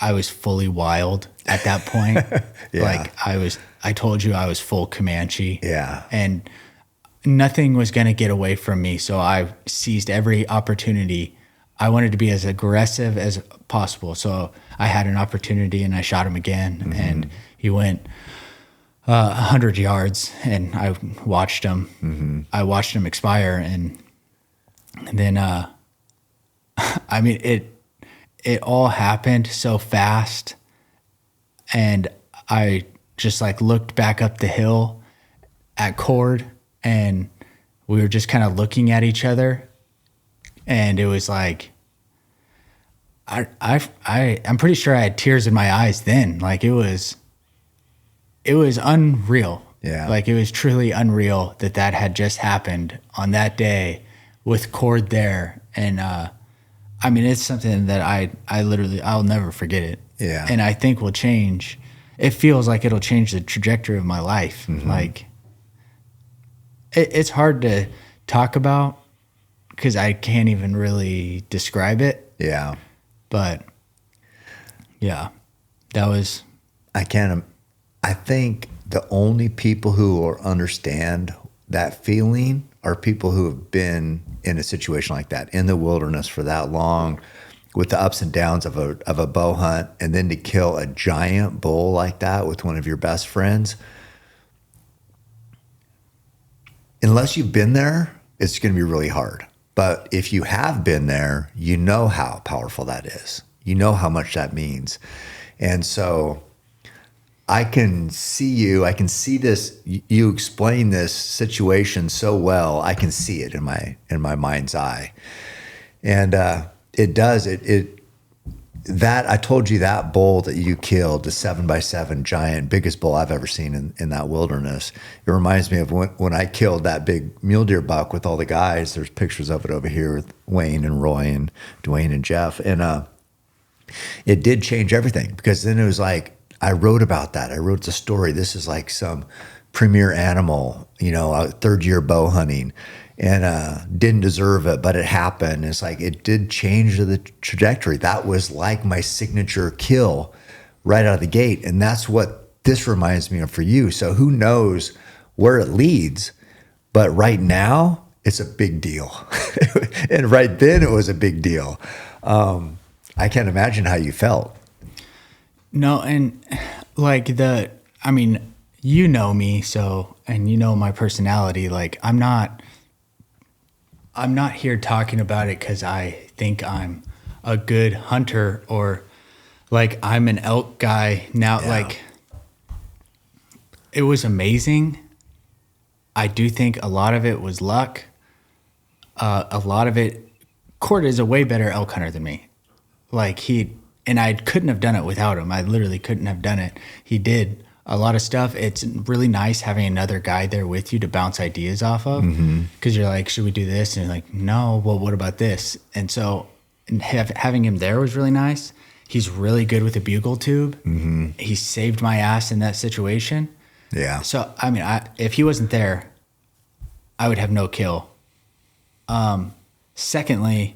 S3: I was fully wild at that point.
S2: Yeah.
S3: Like I told you I was full Comanche.
S2: Yeah.
S3: And nothing was going to get away from me. So I seized every opportunity. I wanted to be as aggressive as possible. So I had an opportunity and I shot him again, and he went 100 yards, and I watched him. I watched him expire, and then I mean it all happened so fast, and I just like looked back up the hill at Cord, and we were just kind of looking at each other, and it was like I'm pretty sure I had tears in my eyes then. Like it was unreal.
S2: Yeah.
S3: Like it was truly unreal that had just happened on that day with Cord there. And I mean, it's something that I'll never forget it.
S2: Yeah.
S3: And I think will change. It feels like it'll change the trajectory of my life. Like it's hard to talk about because I can't even really describe it.
S2: Yeah.
S3: But yeah, that was.
S2: I think the only people who will understand that feeling are people who have been in a situation like that in the wilderness for that long, with the ups and downs of a bow hunt, and then to kill a giant bull like that with one of your best friends. Unless you've been there, it's going to be really hard. But if you have been there, you know how powerful that is. You know how much that means. And so I can see you. I can see this. You explain this situation so well. I can see it in my mind's eye, and it does. That I told you that bull that you killed, the 7x7 giant, biggest bull I've ever seen in that wilderness. It reminds me of when I killed that big mule deer buck with all the guys. There's pictures of it over here with Wayne and Roy and Dwayne and Jeff, and it did change everything, because then it was like I wrote about that. I wrote the story. This is like some premier animal, third year bow hunting. And didn't deserve it, but it happened. It's like it did change the trajectory. That was like my signature kill right out of the gate. And that's what this reminds me of for you. So who knows where it leads, but right now it's a big deal. And right then it was a big deal. I can't imagine how you felt.
S3: No, and like you know me, so, and you know my personality. Like I'm not here talking about it because I think I'm a good hunter or like I'm an elk guy now. Yeah. Like it was amazing. I do think a lot of it was luck. A lot of it, Court is a way better elk hunter than me. Like and I couldn't have done it without him. I literally couldn't have done it. He did a lot of stuff. It's really nice having another guy there with you to bounce ideas off of, because you're like, should we do this? And you're like, no, well, what about this? And so having him there was really nice. He's really good with a bugle tube. He saved my ass in that situation.
S2: Yeah.
S3: So, if he wasn't there, I would have no kill. Secondly,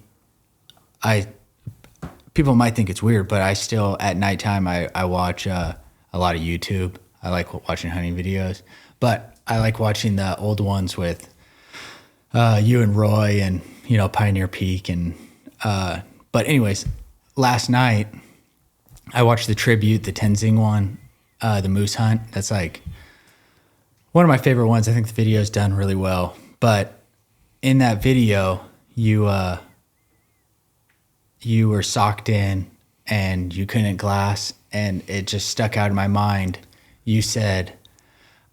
S3: people might think it's weird, but I still, at nighttime, I watch a lot of YouTube. I like watching hunting videos, but I like watching the old ones with you and Roy and, Pioneer Peak. And but anyways, last night I watched the tribute, the Tenzing one, the moose hunt. That's like one of my favorite ones. I think the video is done really well. But in that video, you were socked in and you couldn't glass, and it just stuck out in my mind. You said,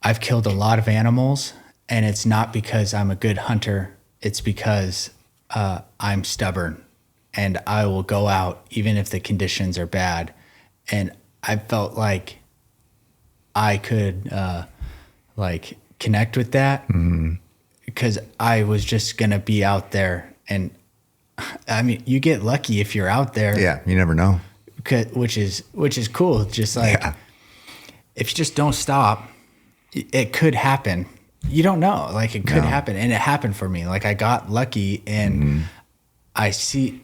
S3: I've killed a lot of animals, and it's not because I'm a good hunter. It's because I'm stubborn, and I will go out even if the conditions are bad. And I felt like I could connect with that, because I was just going to be out there. And you get lucky if you're out there.
S2: Yeah, you never know.
S3: Which is cool. Just like, if you just don't stop, it could happen. You don't know. Like, it could happen. And it happened for me. Like, I got lucky, and I see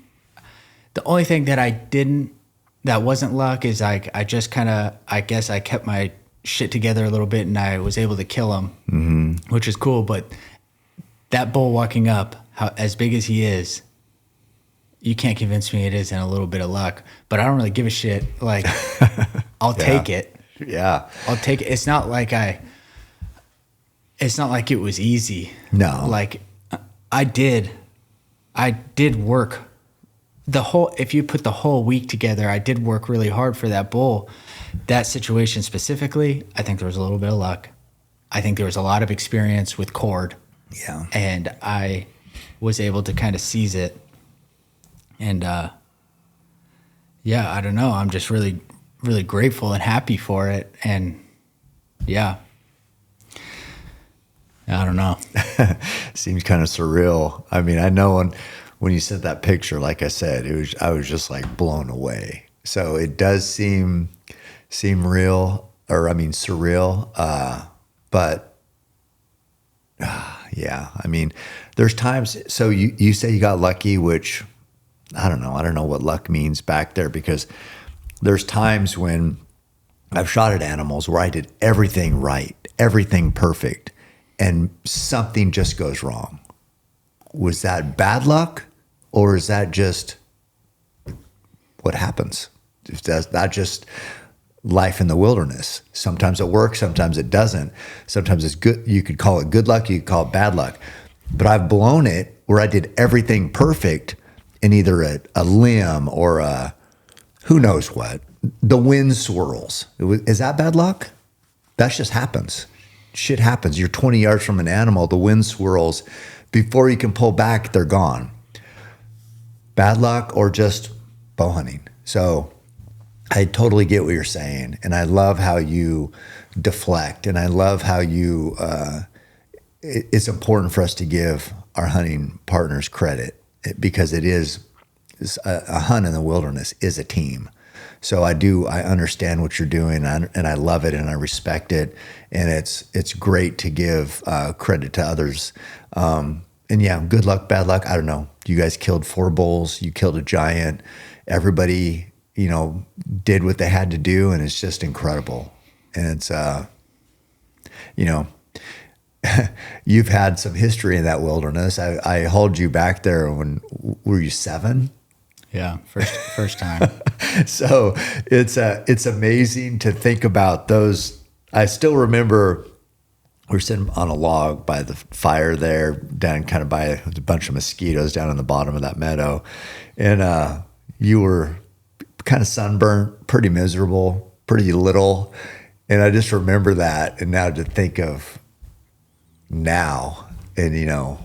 S3: the only thing that wasn't luck is like, I just kind of, I guess I kept my shit together a little bit, and I was able to kill him, which is cool. But that bull walking up, as big as he is, you can't convince me it isn't a little bit of luck. But I don't really give a shit. Like, I'll take it.
S2: Yeah.
S3: I'll take it. It's not like it was easy.
S2: No.
S3: Like, I did work if you put the whole week together, I did work really hard for that bull. That situation specifically, I think there was a little bit of luck. I think there was a lot of experience with cord.
S2: Yeah.
S3: And I was able to kind of seize it. And, I don't know. I'm just really, really grateful and happy for it. And I don't know.
S2: Seems kind of surreal. I mean, I know when you sent that picture, like I said, I was just like blown away. So it does seem real, surreal. But there's times. So you say you got lucky, which I don't know. I don't know what luck means back there, because there's times when I've shot at animals where I did everything right, everything perfect, and something just goes wrong. Was that bad luck, or is that just what happens? Is that just life in the wilderness? Sometimes it works, sometimes it doesn't. Sometimes it's good. You could call it good luck, you could call it bad luck. But I've blown it where I did everything perfect in either a limb or who knows what. the wind swirls. Is that bad luck? That just happens. Shit happens. You're 20 yards from an animal, the wind swirls. Before you can pull back, they're gone. Bad luck or just bow hunting. So I totally get what you're saying. And I love how you deflect. And I love how you, it's important for us to give our hunting partners credit because it is a hunt in the wilderness is a team. So I understand what you're doing and I love it and I respect it. And it's great to give credit to others. And yeah, good luck, bad luck. I don't know. You guys killed 4 bulls. You killed a giant. Everybody, did what they had to do. And it's just incredible. And it's, you've had some history in that wilderness. I hauled you back there were you 7?
S3: Yeah, first time.
S2: So it's amazing to think about those. I still remember we were sitting on a log by the fire there, down kind of by a bunch of mosquitoes down in the bottom of that meadow, and you were kind of sunburnt, pretty miserable, pretty little, and I just remember that. And now to think of now, and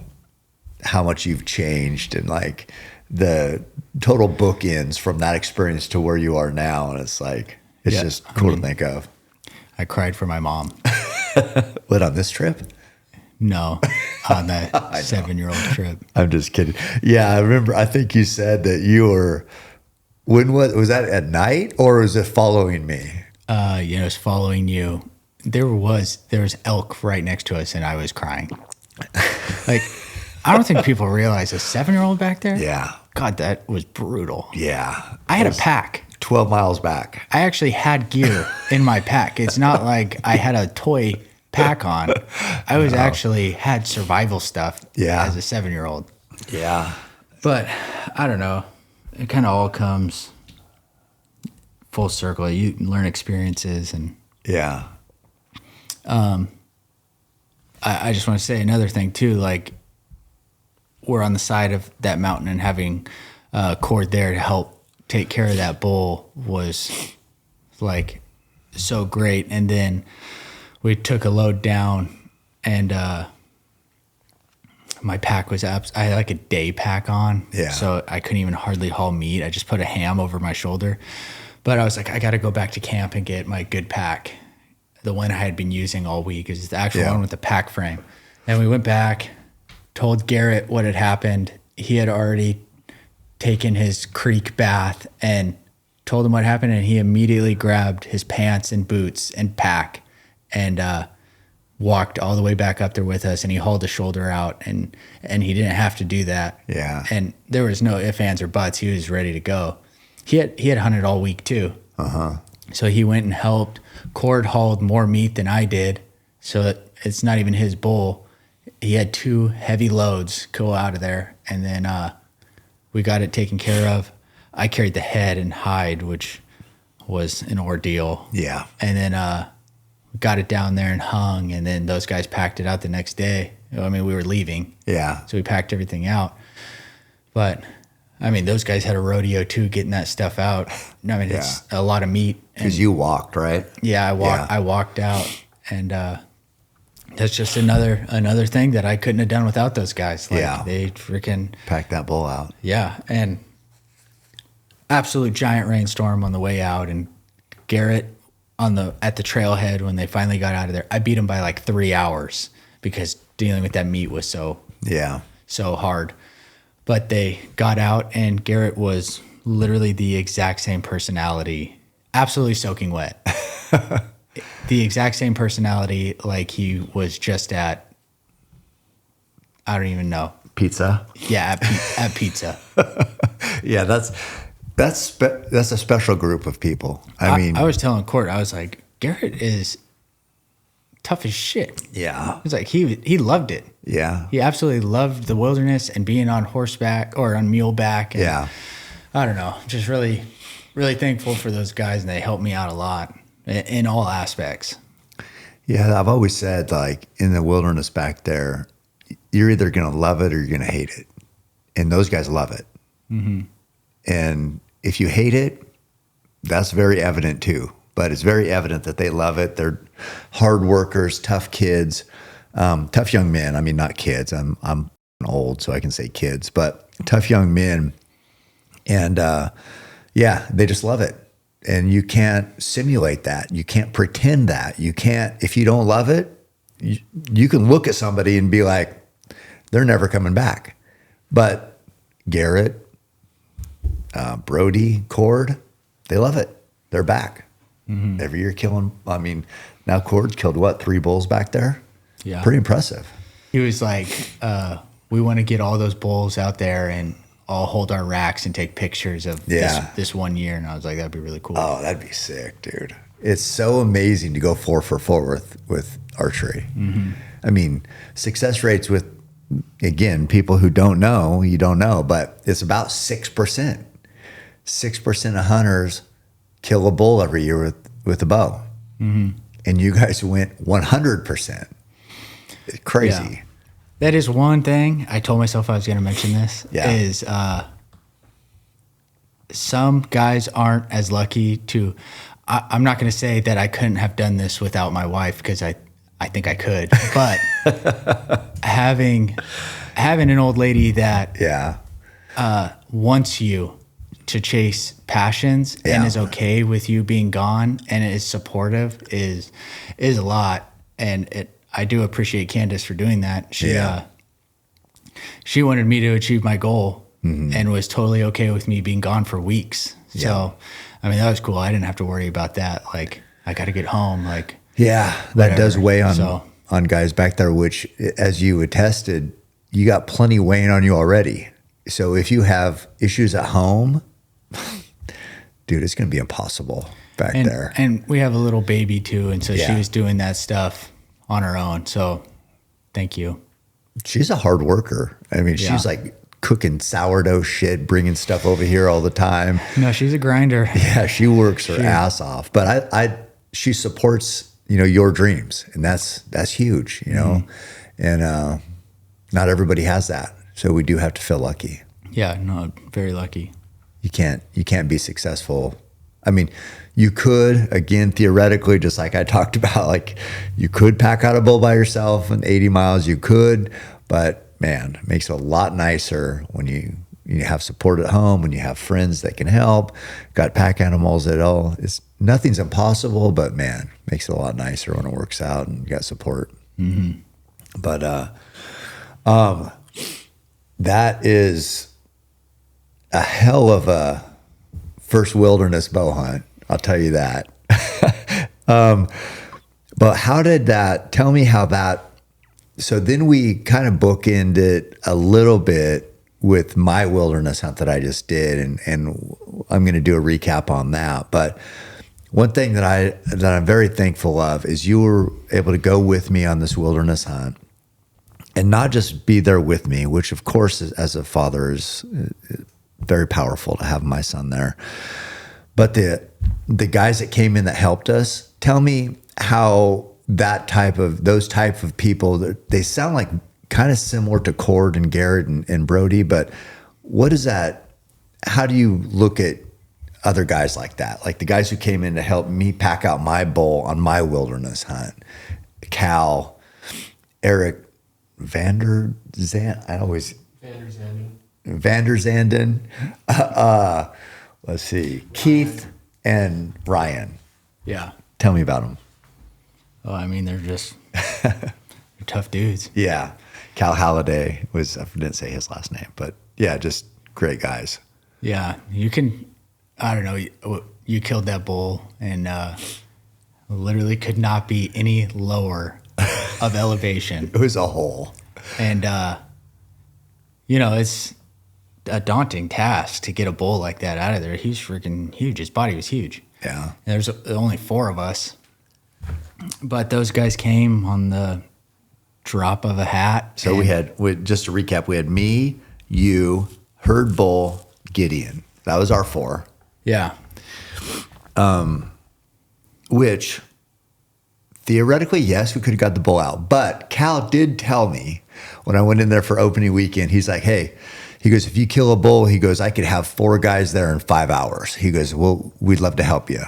S2: how much you've changed, and like the total bookends from that experience to where you are now. And it's like, it's just cool to think of.
S3: I cried for my mom.
S2: What, on this trip?
S3: No, on that 7-year-old trip.
S2: I'm just kidding. Yeah, I remember, I think you said that you were, was that at night or was it following me?
S3: It was following you. There was elk right next to us and I was crying. Like, I don't think people realize a 7-year-old back there.
S2: Yeah.
S3: God, that was brutal.
S2: Yeah.
S3: I had a pack.
S2: 12 miles back.
S3: I actually had gear in my pack. It's not like I had a toy pack on. I was actually had survival stuff as a 7-year-old.
S2: Yeah.
S3: But I don't know. It kind of all comes full circle. You learn experiences and
S2: yeah.
S3: I just want to say another thing too, like we're on the side of that mountain and having cord there to help take care of that bull was like so great. And then we took a load down and my pack was I had like a day pack on.
S2: Yeah.
S3: So I couldn't even hardly haul meat. I just put a ham over my shoulder. But I was like, I got to go back to camp and get my good pack. The one I had been using all week is the actual one with the pack frame. And we went back, told Garret what had happened. He had already taken his creek bath and told him what happened. And he immediately grabbed his pants and boots and pack and walked all the way back up there with us. And he hauled the shoulder out and he didn't have to do that.
S2: Yeah.
S3: And there was no ifs, ands, or buts. He was ready to go. He had hunted all week too.
S2: Uh-huh.
S3: So he went and helped. Cord hauled more meat than I did, so that it's not even his bull. He had 2 heavy loads go out of there, and then we got it taken care of. I carried the head and hide, which was an ordeal.
S2: Yeah.
S3: And then got it down there and hung, and then those guys packed it out the next day. I mean, we were leaving.
S2: Yeah.
S3: So we packed everything out. But I mean, those guys had a rodeo too, getting that stuff out. I mean, it's a lot of meat.
S2: Because you walked, right?
S3: Yeah, I walked out, and that's just another thing that I couldn't have done without those guys. Like, they freaking
S2: packed that bull out.
S3: Yeah, and absolute giant rainstorm on the way out, and Garret at the trailhead when they finally got out of there. I beat him by like 3 hours because dealing with that meat was so hard. But they got out, and Garret was literally the exact same personality, absolutely soaking wet. The exact same personality, like he was just at, I don't even know.
S2: Pizza?
S3: Yeah, at pizza.
S2: Yeah, that's a special group of people. I
S3: was telling Court, I was like, Garret is tough as shit.
S2: Yeah.
S3: It's like he loved it.
S2: Yeah.
S3: He absolutely loved the wilderness and being on horseback or on muleback. And I don't know, just really, really thankful for those guys, and they helped me out a lot in all aspects.
S2: Yeah, I've always said, like, in the wilderness back there, you're either going to love it or you're going to hate it. And those guys love it. Mm-hmm. And if you hate it, That's very evident too. But it's very evident that they love it. They're hard workers, tough kids, tough young men. I mean, not kids. I'm old, so I can say kids, but tough young men. And yeah, they just love it. And you can't simulate that. You can't pretend that. You can't, if you don't love it, you can look at somebody and be like, they're never coming back. But Garret, Brody, Cord, they love it. They're back. Mm-hmm. Every year killing. I mean, now Cord's killed what, 3 bulls back there?
S3: Yeah.
S2: Pretty impressive.
S3: He was like, we want to get all those bulls out there and all hold our racks and take pictures of this one year. And I was like, that'd be really cool.
S2: Oh, that'd be sick, dude. It's so amazing to go 4 for 4 with archery. Mm-hmm. I mean, success rates with, again, people who don't know, you don't know, but it's about 6%. 6% of hunters kill a bull every year with a bow. Mm-hmm. And you guys went 100%. It's crazy.
S3: Yeah. That is one thing. I told myself I was going to mention this.
S2: Yeah.
S3: Is some guys aren't as lucky to. I'm not going to say that I couldn't have done this without my wife, because I think I could. But having an old lady that wants you to chase passions and is okay with you being gone and is supportive is a lot. And I do appreciate Candace for doing that. She wanted me to achieve my goal and was totally okay with me being gone for weeks. So, I mean, that was cool. I didn't have to worry about that. Like, I got to get home. Like,
S2: yeah, that does weigh on
S3: So,
S2: on guys back there, which, as you attested, you got plenty weighing on you already. So if you have issues at home, dude, it's going to be impossible back there.
S3: And we have a little baby too. And so she was doing that stuff on her own. So thank you.
S2: She's a hard worker. I mean, she's like cooking sourdough shit, bringing stuff over here all the time.
S3: No, she's a grinder.
S2: Yeah, she works her ass off. But she supports, your dreams, and that's huge, and not everybody has that. So we do have to feel lucky.
S3: Yeah, no, very lucky.
S2: You can't be successful. I mean, you could, again, theoretically, just like I talked about, like you could pack out a bull by yourself in 80 miles. You could, but man, it makes it a lot nicer when you have support at home, when you have friends that can help, got pack animals at all. Nothing's impossible, but man, makes it a lot nicer when it works out and you got support. Mm-hmm. But that is a hell of a first wilderness bow hunt. I'll tell you that. But how did that, tell me how that, so then we kind of bookended it a little bit with my wilderness hunt that I just did. And I'm going to do a recap on that. But one thing that I'm very thankful of is you were able to go with me on this wilderness hunt and not just be there with me, which of course, as a father, is very powerful to have my son there. But the guys that came in that helped us, tell me how those type of people, they sound like kind of similar to Cord and Garret and Brody, but what is that? How do you look at other guys like that? Like the guys who came in to help me pack out my bull on my wilderness hunt, Cal, Eric, Vander Zanden, let's see, Keith and Ryan.
S3: Yeah.
S2: Tell me about them.
S3: Oh, I mean, they're tough dudes.
S2: Yeah. Cal Halliday I didn't say his last name, but yeah, just great guys.
S3: Yeah. I don't know, you killed that bull and literally could not be any lower of elevation.
S2: It was a hole.
S3: And, it's a daunting task to get a bull like that out of there. He's freaking huge. His body was huge.
S2: Yeah.
S3: And there's only 4 of us. But those guys came on the drop of a hat.
S2: So just to recap, we had me, you, Herd Bull, Gideon. That was our 4.
S3: Yeah.
S2: Which theoretically, yes, we could have got the bull out. But Cal did tell me when I went in there for opening weekend, he's like, hey, He goes, if you kill a bull, he goes, I could have 4 guys there in 5 hours. He goes, well, we'd love to help you.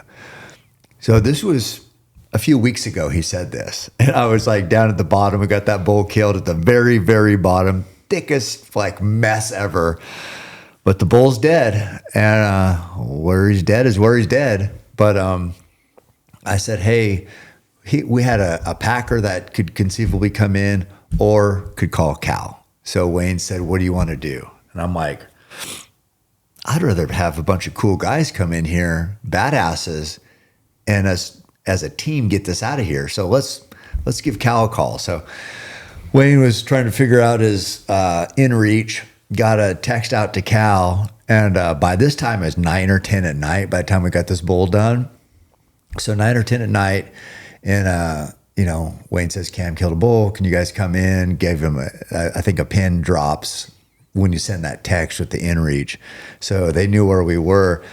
S2: So this was a few weeks ago, he said this. And I was like down at the bottom. We got that bull killed at the very, very bottom. Thickest like mess ever. But the bull's dead. And where he's dead is where he's dead. But I said, hey, we had a packer that could conceivably come in or could call Cal. So Wayne said, what do you want to do? And I'm like, I'd rather have a bunch of cool guys come in here, badasses, and us as a team get this out of here. So let's give Cal a call. So Wayne was trying to figure out his in reach, got a text out to Cal, and by this time it was 9 or 10 at night by the time we got this bull done. So 9 or 10 at night, and Wayne says, Cam killed a bull. Can you guys come in? Gave him I think a pin drops when you send that text with the in reach. So they knew where we were.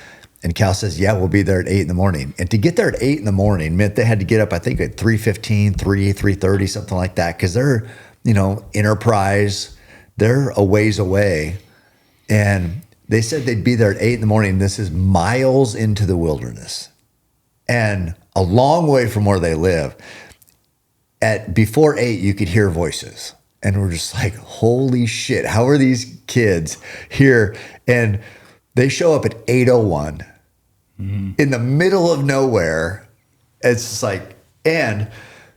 S2: And Cal says, yeah, we'll be there at 8 in the morning. And to get there at 8 in the morning meant they had to get up, I think, at 3:15, 3:30, something like that. Because they're, Enterprise, they're a ways away. And they said they'd be there at 8 in the morning. This is miles into the wilderness and a long way from where they live. Before 8, you could hear voices. And we're just like, holy shit, how are these kids here? And they show up at 8:01 in the middle of nowhere. It's just like, and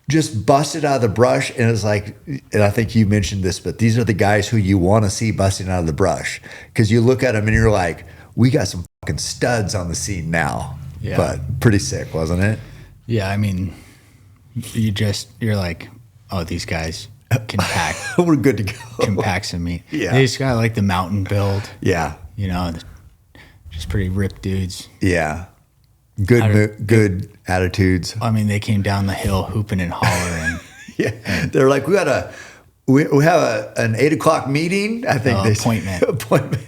S2: just busted out of the brush. And it's like, and I think you mentioned this, but these are the guys who you want to see busting out of the brush. Because you look at them and you're like, we got some fucking studs on the scene now. Yeah. But pretty sick, wasn't it?
S3: Yeah, I mean, you're like, oh, these guys can pack.
S2: We're good to go.
S3: Can pack some meat.
S2: Yeah.
S3: They just got like the mountain build.
S2: Yeah.
S3: Just pretty ripped dudes.
S2: Yeah. Good attitudes.
S3: I mean, they came down the hill hooping and hollering.
S2: Yeah. They're like, we have an 8 o'clock meeting. I think appointment.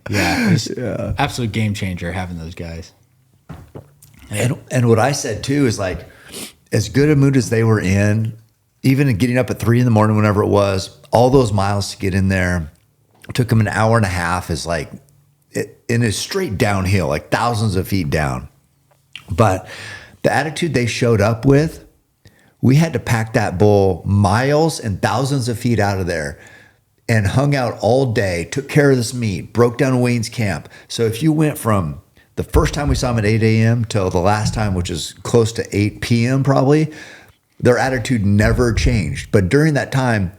S3: Yeah. Absolute game changer having those guys.
S2: And what I said too is like, as good a mood as they were in, even getting up at 3 in the morning, whenever it was, all those miles to get in there, took them an hour and a half is like, in a straight downhill, like thousands of feet down. But the attitude they showed up with, we had to pack that bull miles and thousands of feet out of there and hung out all day, took care of this meat, broke down Wayne's camp. So if you went from the first time we saw them at 8 a.m. till the last time, which is close to 8 p.m. probably, their attitude never changed. But during that time,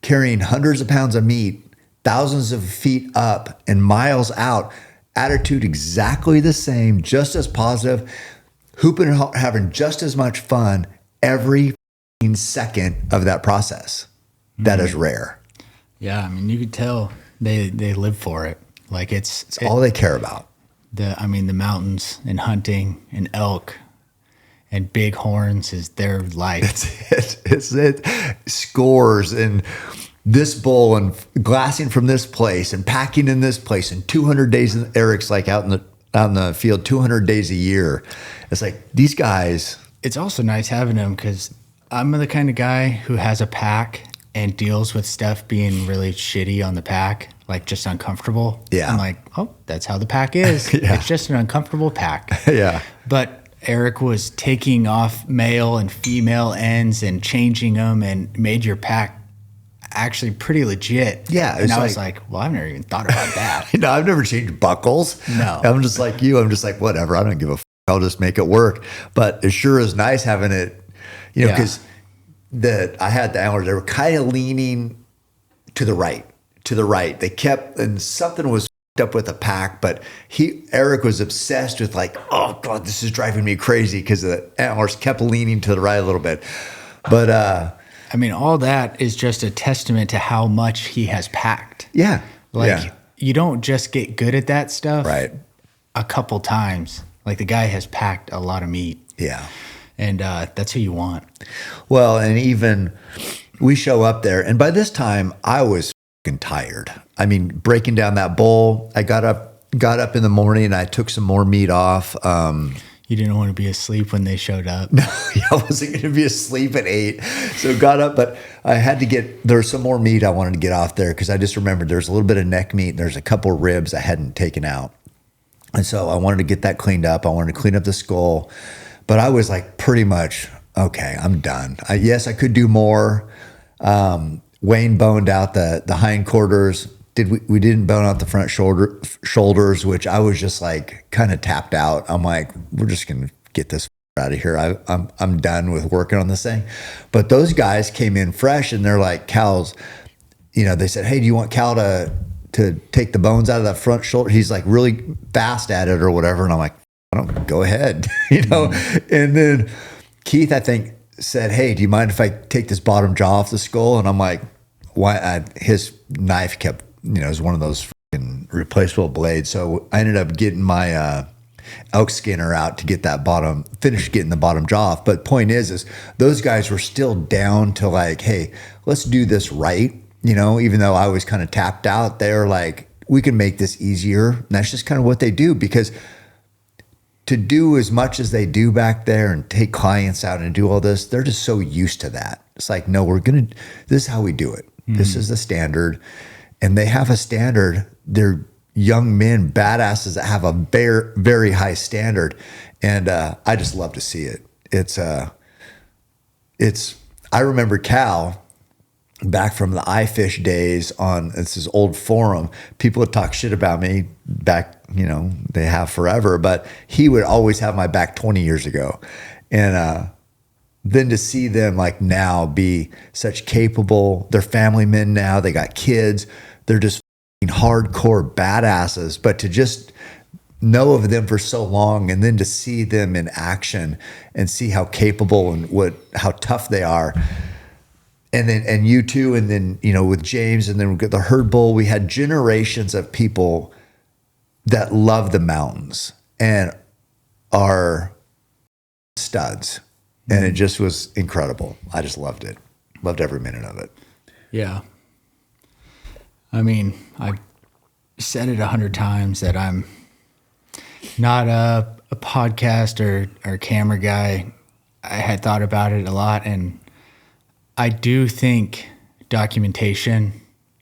S2: carrying hundreds of pounds of meat, thousands of feet up and miles out, attitude exactly the same, just as positive, hooping and having just as much fun every second of that process. That is rare.
S3: Yeah, I mean, you could tell they live for it. Like it's
S2: all they care about.
S3: The mountains and hunting and elk and big horns is their life.
S2: It's it. Scores and this bull and glassing from this place and packing in this place and 200 days. Eric's like out in the field 200 days a year. It's like these guys.
S3: It's also nice having them because I'm the kind of guy who has a pack and deals with stuff being really shitty on the pack, like just uncomfortable.
S2: Yeah.
S3: I'm like, oh, that's how the pack is.
S2: Yeah.
S3: It's just an uncomfortable pack.
S2: Yeah.
S3: But Eric was taking off male and female ends and changing them and made your pack actually pretty legit.
S2: Yeah.
S3: And I was like, well, I've never even thought about that.
S2: I've never changed buckles.
S3: No.
S2: I'm just like you. I'm just like, whatever. I don't give a f. I'll just make it work. But it sure is nice having it, because I had the antlers. They were kind of leaning to the right. They kept, and something was f***ed up with the pack, but Eric was obsessed with like, oh God, this is driving me crazy because the antlers kept leaning to the right a little bit. But,
S3: I mean, all that is just a testament to how much he has packed.
S2: Yeah.
S3: Like, you don't just get good at that stuff
S2: right
S3: a couple times. Like, the guy has packed a lot of meat.
S2: Yeah.
S3: And that's who you want.
S2: Well, and even we show up there, and by this time, I was fucking tired. I mean, breaking down that bowl, I got up in the morning, and I took some more meat off.
S3: You didn't want to be asleep when they showed up.
S2: No, I wasn't going to be asleep at 8. So got up, but I had to there's some more meat I wanted to get off there because I just remembered there's a little bit of neck meat and there's a couple of ribs I hadn't taken out. And so I wanted to get that cleaned up. I wanted to clean up the skull, but I was like pretty much, okay, I'm done. Yes, I could do more. Wayne boned out the hindquarters. We didn't bone out the front shoulders, which I was just like kind of tapped out. I'm like, we're just gonna get this out of here. I'm done with working on this thing. But those guys came in fresh, and they're like, Cal's, they said, hey, do you want Cal to take the bones out of that front shoulder? He's like really fast at it or whatever, and I'm like, I don't go ahead, And then Keith, I think, said, hey, do you mind if I take this bottom jaw off the skull? And I'm like, why? His knife kept. It was one of those replaceable blades. So I ended up getting my elk skinner out to get finish getting the bottom jaw off. But point is those guys were still down to like, hey, let's do this right. Even though I was kind of tapped out, they're like, we can make this easier. And that's just kind of what they do, because to do as much as they do back there and take clients out and do all this, they're just so used to that. It's like, no, this is how we do it. This is the standard. And they have a standard. They're young men, badasses that have a very, very high standard. And I just love to see it. I remember Cal back from the iFish days on this old forum. People would talk shit about me back, they have forever, but he would always have my back 20 years ago. And then to see them like now be such capable, they're family men now, they got kids. They're just hardcore badasses, but to just know of them for so long and then to see them in action and see how capable and how tough they are. And you too, and then, with James, and then we got the herd bull, we had generations of people that love the mountains and are studs. And it just was incredible. I just loved it. Loved every minute of it.
S3: Yeah. I mean, I've said it 100 times that I'm not a podcast or camera guy. I had thought about it a lot, and I do think documentation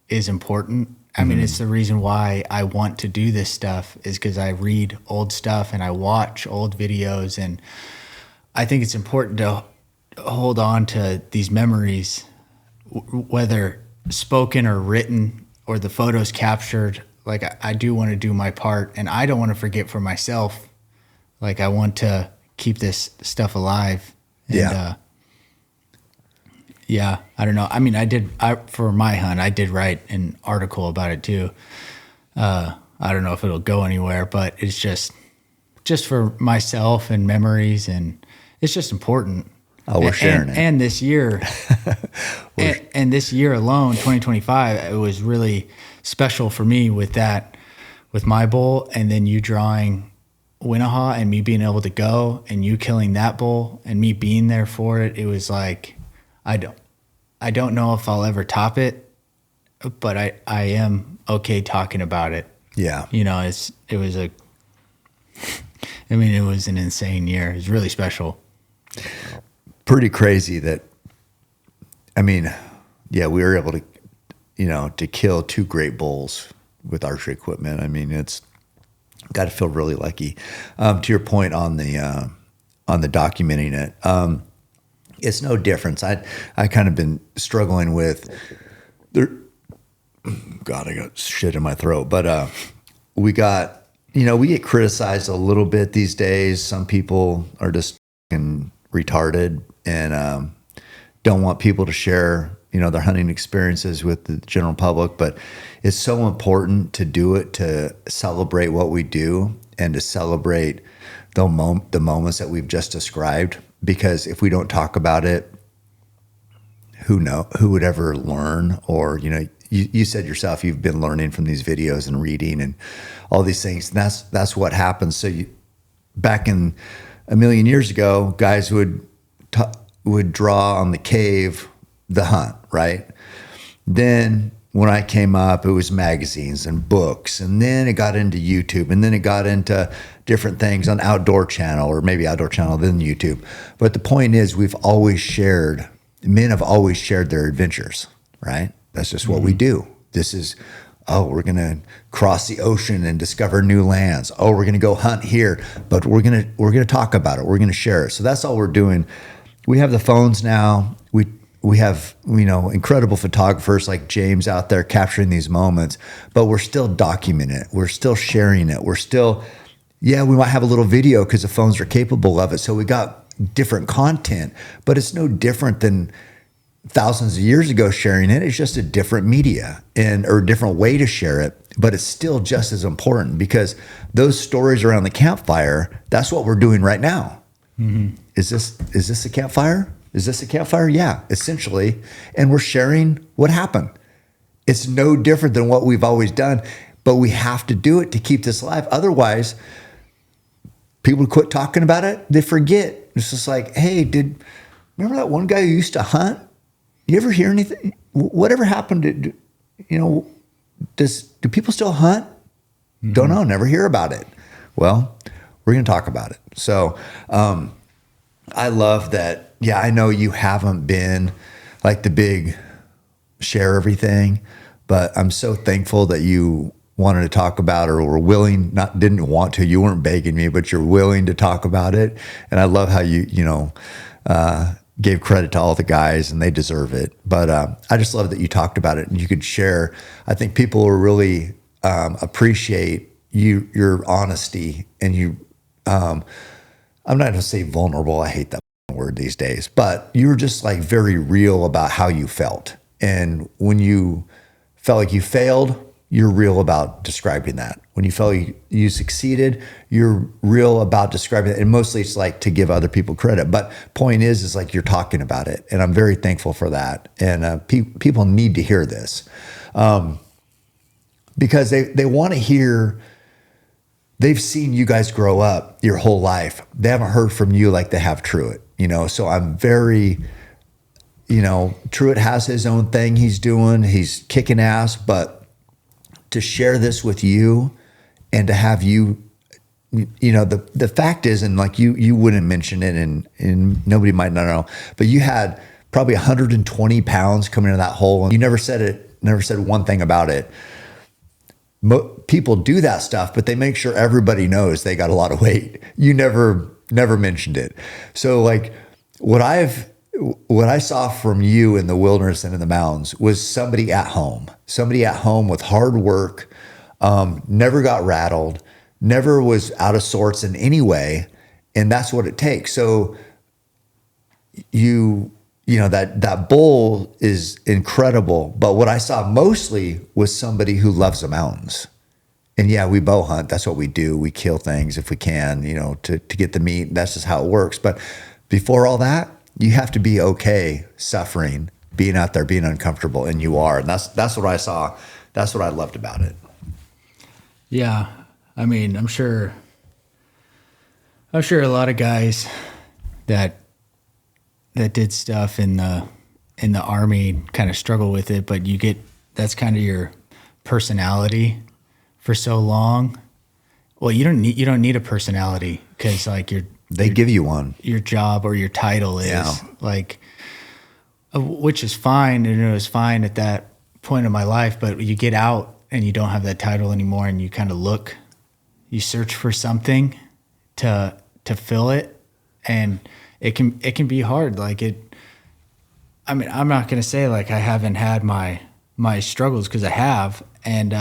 S3: is important. I mean, it's the reason why I want to do this stuff, is because I read old stuff and I watch old videos, and I think it's important to hold on to these memories, whether spoken or written, or the photos captured. Like, I do want to do my part, and I don't want to forget for myself. Like, I want to keep this stuff alive. And, I don't know. I mean, for my hunt, I did write an article about it too. I don't know if it'll go anywhere, but it's just for myself and memories, and it's just important.
S2: Oh, we're sharing it.
S3: And this year, and this year alone, 2025, it was really special for me with my bull, and then you drawing Winnahaw and me being able to go and you killing that bull and me being there for it. It was like, I don't know if I'll ever top it, but I am okay talking about it.
S2: Yeah.
S3: It was an insane year. It was really special.
S2: Pretty crazy that, we were able to, to kill 2 great bulls with archery equipment. I mean, it's got to feel really lucky. To your point on the documenting it, it's no difference. I kind of been struggling with God, I got shit in my throat, but we get criticized a little bit these days. Some people are just fucking retarded and don't want people to share, their hunting experiences with the general public. But it's so important to do it, to celebrate what we do and to celebrate the moments that we've just described. Because if we don't talk about it, who would ever learn? Or, you said yourself, you've been learning from these videos and reading and all these things. And that's what happens. So back in a million years ago, guys would draw on the cave, the hunt, right? Then when I came up, it was magazines and books, and then it got into YouTube, and then it got into different things on Outdoor Channel, or maybe Outdoor Channel, then YouTube. But the point is, men have always shared their adventures, right? That's just what we do. This is, we're going to cross the ocean and discover new lands. Oh, we're going to go hunt here, but we're going to talk about it. We're going to share it. So that's all we're doing. We have the phones now. We have, incredible photographers like James out there capturing these moments, but we're still documenting it. We're still sharing it. We're still, we might have a little video because the phones are capable of it. So we got different content, but it's no different than thousands of years ago sharing it. It's just a different media or a different way to share it, but it's still just as important because those stories around the campfire, that's what we're doing right now. Mm-hmm. Is this a campfire? Is this a campfire? Yeah, essentially. And we're sharing what happened. It's no different than what we've always done, but we have to do it to keep this alive. Otherwise, people quit talking about it. They forget. It's just like, hey, remember that one guy who used to hunt? You ever hear anything? Whatever happened to, do people still hunt? Mm-hmm. Don't know. Never hear about it. Well, we're going to talk about it. So I love that. Yeah, I know you haven't been like the big share everything, but I'm so thankful that you wanted to talk about it or were willing, didn't want to. You weren't begging me, but you're willing to talk about it. And I love how you gave credit to all the guys, and they deserve it. But I just love that you talked about it and you could share. I think people will really appreciate your honesty and you. I'm not going to say vulnerable. I hate that word these days, but you were just like very real about how you felt. And when you felt like you failed, you're real about describing that. When you felt you succeeded, you're real about describing it. And mostly it's like to give other people credit. But point is like you're talking about it. And I'm very thankful for that. And people need to hear this because they want to hear. They've seen you guys grow up your whole life. They haven't heard from you like they have Truett, So I'm very, Truett has his own thing he's doing. He's kicking ass, but to share this with you and to have you, the fact is, and like you wouldn't mention it and nobody might not know, but you had probably 120 pounds coming into that hole and you never said one thing about it. People do that stuff, but they make sure everybody knows they got a lot of weight. You never mentioned it. So like what I saw from you in the wilderness and in the mountains was somebody at home with hard work, never got rattled, never was out of sorts in any way. And that's what it takes. So that bull is incredible. But what I saw mostly was somebody who loves the mountains. And yeah, we bow hunt. That's what we do. We kill things if we can, to get the meat. That's just how it works. But before all that, you have to be okay suffering, being out there, being uncomfortable, and you are. And that's what I saw. That's what I loved about it.
S3: Yeah. I mean, I'm sure a lot of guys that did stuff in the Army kind of struggle with it, but that's kind of your personality for so long. Well, you don't need a personality because like
S2: they give you one.
S3: Your job or your title is like, which is fine, and it was fine at that point in my life. But you get out and you don't have that title anymore, and you kind of you search for something to fill it, and it can be hard. Like I mean, I'm not gonna say like I haven't had my struggles because I have, and.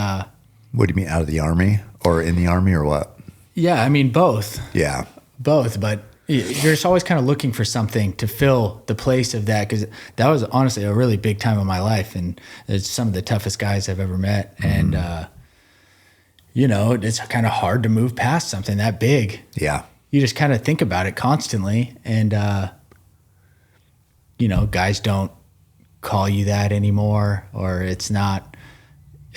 S2: What do you mean, out of the Army or in the Army or what?
S3: Yeah, I mean both.
S2: Yeah.
S3: Both, but you're just always kind of looking for something to fill the place of that because that was honestly a really big time of my life, and it's some of the toughest guys I've ever met. Mm-hmm. And, it's kind of hard to move past something that big. Yeah. You just kind of think about it constantly, and, guys don't call you that anymore, or it's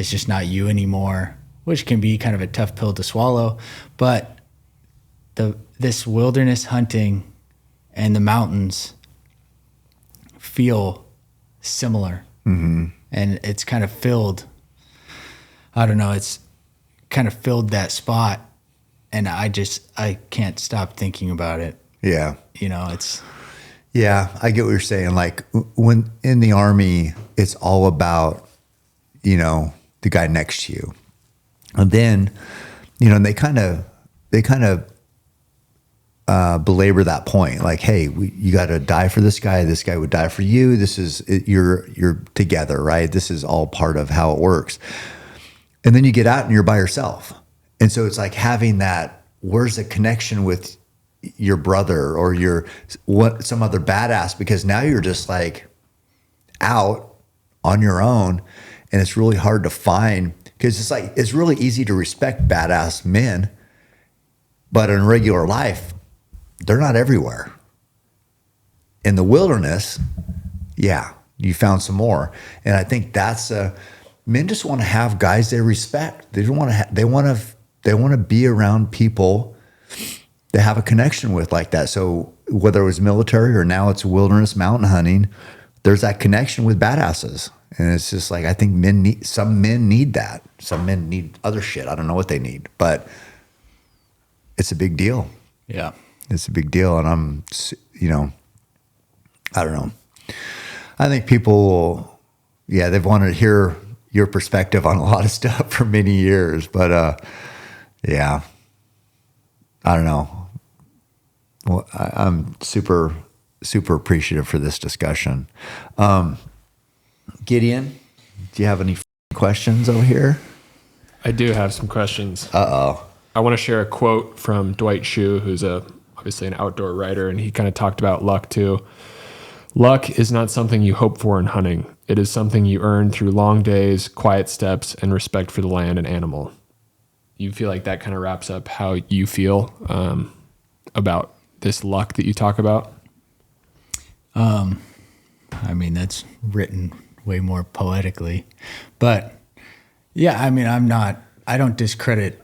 S3: just not you anymore, which can be kind of a tough pill to swallow. But this wilderness hunting and the mountains feel similar. And it's kind of filled, I don't know, it's kind of filled that spot. And I can't stop thinking about it.
S2: Yeah.
S3: You know, it's.
S2: Yeah, I get what you're saying. Like when in the Army, it's all about, you know, the guy next to you. And then, you know, they kind of belabor that point. Like, hey, you got to die for this guy. This guy would die for you. This is, you're together, right? This is all part of how it works. And then you get out and you're by yourself. And so it's like having that, where's the connection with your brother or some other badass? Because now you're just like out on your own, and it's really hard to find, because it's like, it's really easy to respect badass men, but in regular life, they're not everywhere. In the wilderness, yeah, you found some more. And I think that's men just want to have guys they respect. They don't want to they want to be around people they have a connection with like that. So whether it was military or now it's wilderness mountain hunting, there's that connection with badasses. And it's just like, I think some men need that. Some men need other shit. I don't know what they need, but it's a big deal.
S3: Yeah.
S2: It's a big deal. And I don't know. I think people, they've wanted to hear your perspective on a lot of stuff for many years, but I don't know. Well, I'm super, super appreciative for this discussion. Gideon, do you have any questions over here?
S4: I do have some questions.
S2: Uh-oh.
S4: I want to share a quote from Dwight Schrute, who's obviously an outdoor writer, and he kind of talked about luck too. Luck is not something you hope for in hunting. It is something you earn through long days, quiet steps, and respect for the land and animal. You feel like that kind of wraps up how you feel about this luck that you talk about?
S3: I mean, that's written way more poetically, but yeah, I mean, I don't discredit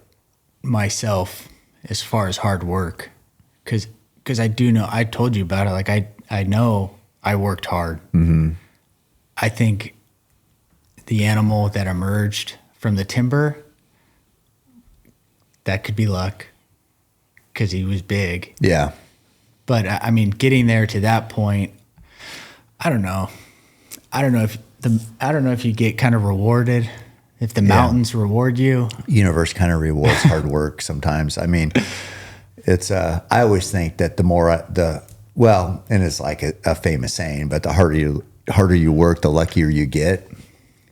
S3: myself as far as hard work. Cause I do know, I told you about it. Like I know I worked hard. Mm-hmm. I think the animal that emerged from the timber, that could be luck because he was big.
S2: Yeah.
S3: But I mean, getting there to that point, I don't know. I don't know if you get kind of rewarded, if the mountains reward you.
S2: Universe kind of rewards hard work sometimes. I mean, it's I always think that the more and it's like a famous saying, but the harder you work, the luckier you get.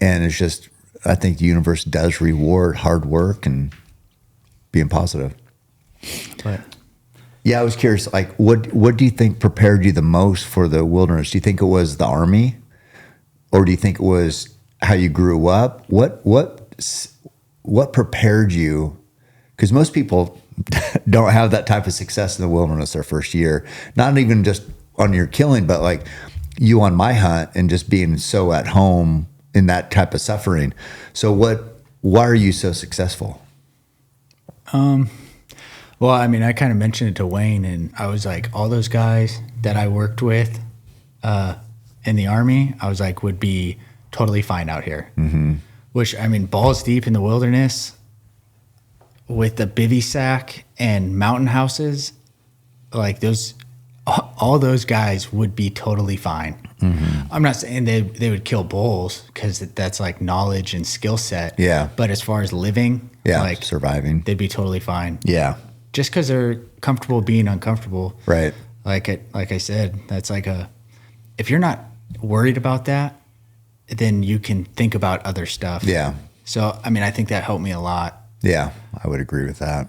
S2: And it's just, I think the universe does reward hard work and being positive.
S3: But
S2: yeah, I was curious, like, what do you think prepared you the most for the wilderness? Do you think it was the Army, or do you think it was how you grew up? What prepared you? Because most people don't have that type of success in the wilderness their first year. Not even just on your killing, but like you on my hunt and just being so at home in that type of suffering. So why are you so successful?
S3: Well, I mean, I kind of mentioned it to Wayne, and I was like, all those guys that I worked with in the Army, I was like, would be totally fine out here. Mm-hmm. Which, I mean, balls deep in the wilderness with the bivy sack and mountain houses, like all those guys would be totally fine. Mm-hmm. I'm not saying they would kill bulls because that's like knowledge and skill set.
S2: Yeah.
S3: But as far as living, like
S2: surviving,
S3: they'd be totally fine.
S2: Yeah.
S3: Just because they're comfortable being uncomfortable.
S2: Right.
S3: Like I said, that's like if you're not worried about that, then you can think about other stuff.
S2: Yeah.
S3: So, I mean, I think that helped me a lot.
S2: Yeah, I would agree with that.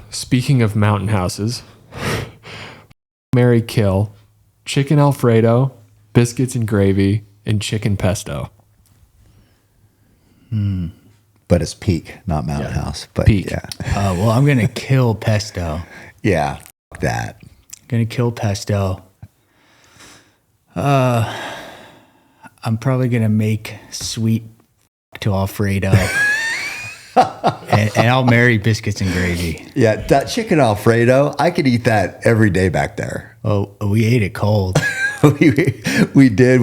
S4: Speaking of mountain houses, marry, kill, chicken Alfredo, biscuits and gravy, and chicken pesto.
S2: But it's peak, not mountain house. But
S4: peak.
S2: Yeah.
S3: Well, I'm going to kill pesto.
S2: Yeah, fuck that.
S3: Going to kill pesto. I'm probably going to make sweet to Alfredo. and I'll marry biscuits and gravy.
S2: Yeah, that chicken Alfredo, I could eat that every day back there.
S3: Oh, we ate it cold.
S2: we did.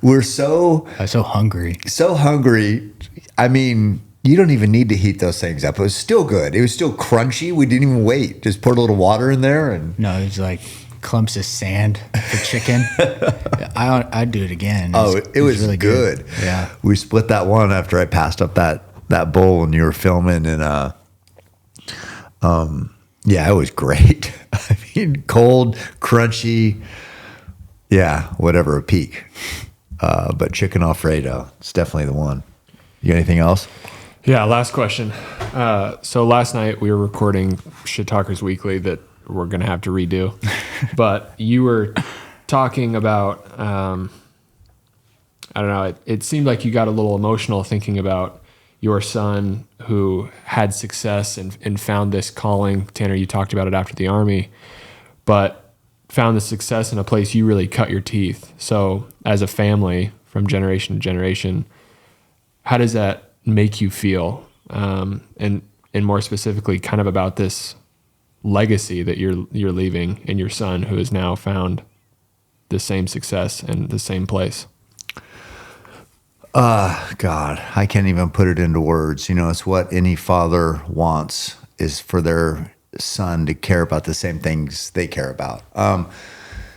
S2: We're so
S3: I was so hungry.
S2: so hungry. I mean, you don't even need to heat those things up. It was still good. It was still crunchy. We didn't even wait. Just poured a little water in there, and
S3: No, it was like clumps of sand for chicken. I'd do it again.
S2: it was really good.
S3: Yeah.
S2: We split that one after I passed up that bowl when you were filming, and yeah, it was great. I mean, cold, crunchy. Yeah, whatever, a peak. But chicken Alfredo, it's definitely the one. You got anything else?
S4: Yeah, last question. So last night we were recording Shit Talkers Weekly that we're going to have to redo. But you were talking about, I don't know, it seemed like you got a little emotional thinking about your son who had success and found this calling. Tanner, you talked about it after the Army, but found the success in a place you really cut your teeth. So as a family, from generation to generation, how does that make you feel? And more specifically, kind of about this legacy that you're leaving in your son, who has now found the same success and the same place.
S2: God, I can't even put it into words. You know, it's what any father wants, is for their son to care about the same things they care about.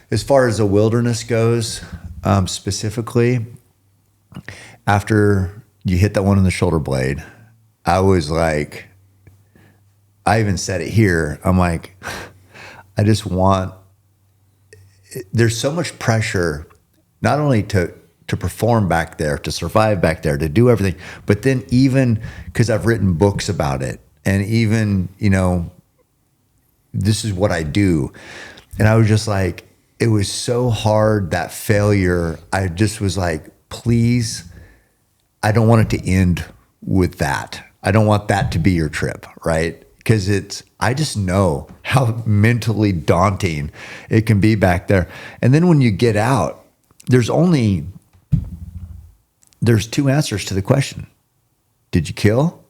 S2: As far as the wilderness goes, specifically, after you hit that one in the shoulder blade, I was like, I even said it here. I'm like, I just want, there's so much pressure, not only to perform back there, to survive back there, to do everything, but then even because I've written books about it, and even, you know, this is what I do. And I was just like, it was so hard, that failure. I just was like, please, I don't want it to end with that. I don't want that to be your trip, right? Because I just know how mentally daunting it can be back there. And then when you get out, there's two answers to the question. Did you kill?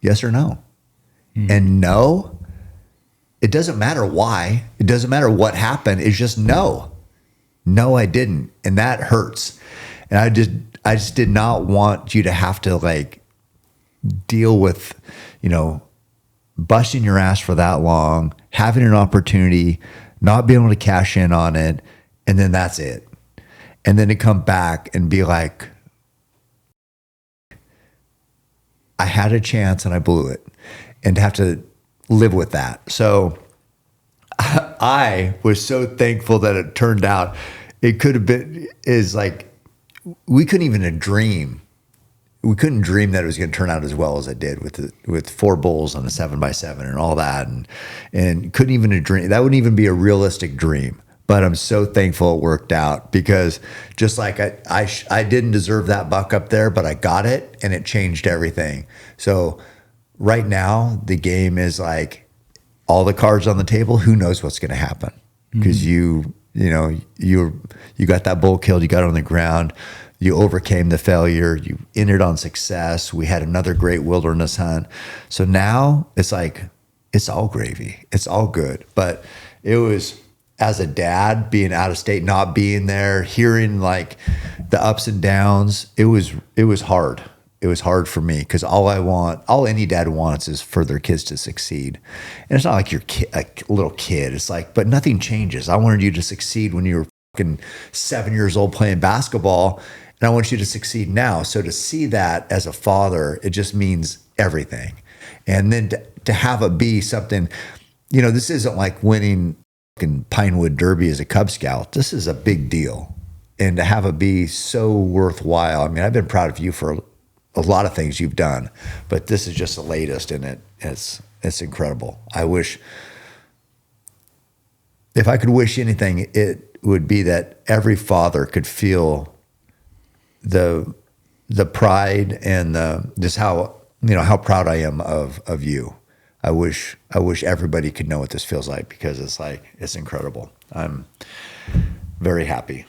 S2: Yes or no? And no, it doesn't matter why. It doesn't matter what happened. It's just no. No, I didn't. And that hurts. And I just did not want you to have to like deal with, you know, busting your ass for that long, having an opportunity, not being able to cash in on it, and then that's it. And then to come back and be like, I had a chance and I blew it, and to have to live with that. So I was so thankful that it turned out. It could have been, is like, we couldn't even dream. We couldn't dream that it was going to turn out as well as it did with 4 bulls on a 7x7 and all that. And couldn't even dream. That wouldn't even be a realistic dream. But I'm so thankful it worked out, because just like I didn't deserve that buck up there, but I got it, and it changed everything. So right now the game is like, all the cards on the table, who knows what's going to happen? Because you got that bull killed, you got it on the ground, you overcame the failure, you ended on success. We had another great wilderness hunt. So now it's like, it's all gravy. It's all good. But it was, as a dad, being out of state, not being there, hearing like the ups and downs, it was hard. It was hard for me, because all any dad wants is for their kids to succeed. And it's not like you're a little kid. It's like, but nothing changes. I wanted you to succeed when you were fucking 7 years old playing basketball, and I want you to succeed now. So to see that as a father, it just means everything. And then to have it be something, you know, this isn't like winning fucking Pinewood Derby as a Cub Scout. This is a big deal. And to have it be so worthwhile. I mean, I've been proud of you for a lot of things you've done, but this is just the latest in it. It's incredible. I wish, if I could wish anything, it would be that every father could feel the pride and just how, you know, how proud I am of you. I wish everybody could know what this feels like, because it's incredible. I'm very happy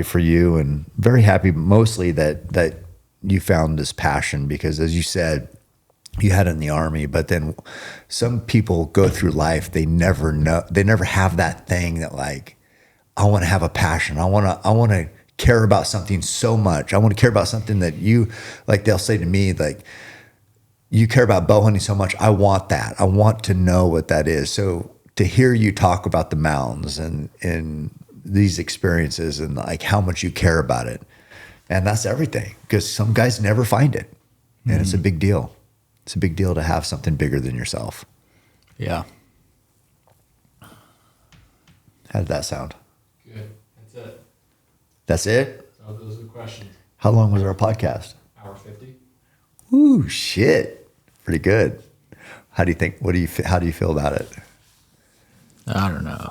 S2: for you, and very happy mostly that you found this passion, because as you said, you had it in the Army, but then some people go through life, they never have that thing that like, I want to have a passion. I want to care about something so much. I want to care about something that you, like they'll say to me, like, you care about bow hunting so much. I want that. I want to know what that is. So to hear you talk about the mountains and these experiences and like how much you care about it. And that's everything, because some guys never find it. And it's a big deal. It's a big deal to have something bigger than yourself.
S3: Yeah.
S2: How did that sound?
S4: Good. That's it.
S2: That's it?
S4: So those are the questions.
S2: How long was our podcast?
S4: Hour 50.
S2: Ooh, shit. Pretty good. How do you think, how do you feel about it?
S3: I don't know.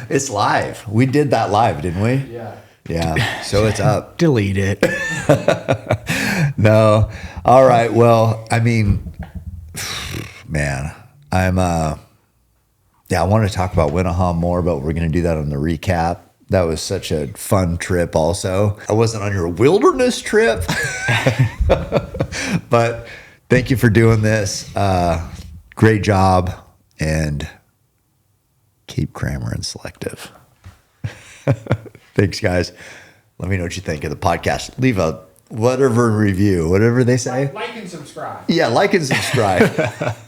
S2: It's live. We did that live, didn't we?
S4: Yeah.
S2: Yeah. So it's up.
S3: Delete it.
S2: No. All right. Well, I mean, man, I want to talk about Winnaha more, but we're going to do that on the recap. That was such a fun trip also. I wasn't on your wilderness trip, but thank you for doing this. Great job, and keep Kramer and selective. Thanks, guys. Let me know what you think of the podcast. Leave a whatever review, whatever they say.
S4: Like and subscribe.
S2: Yeah, like and subscribe.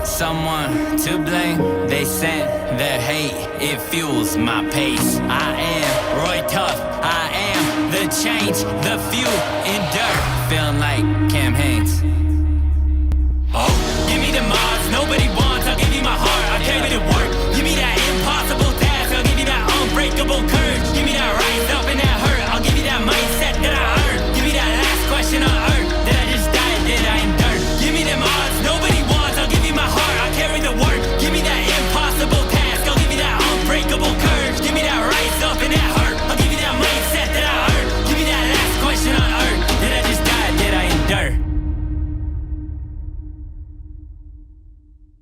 S1: Someone to blame, they sent their hate, it fuels my pace. I am Roy Tough, I am the change, the fuel in dirt, feeling like Cam Hanes.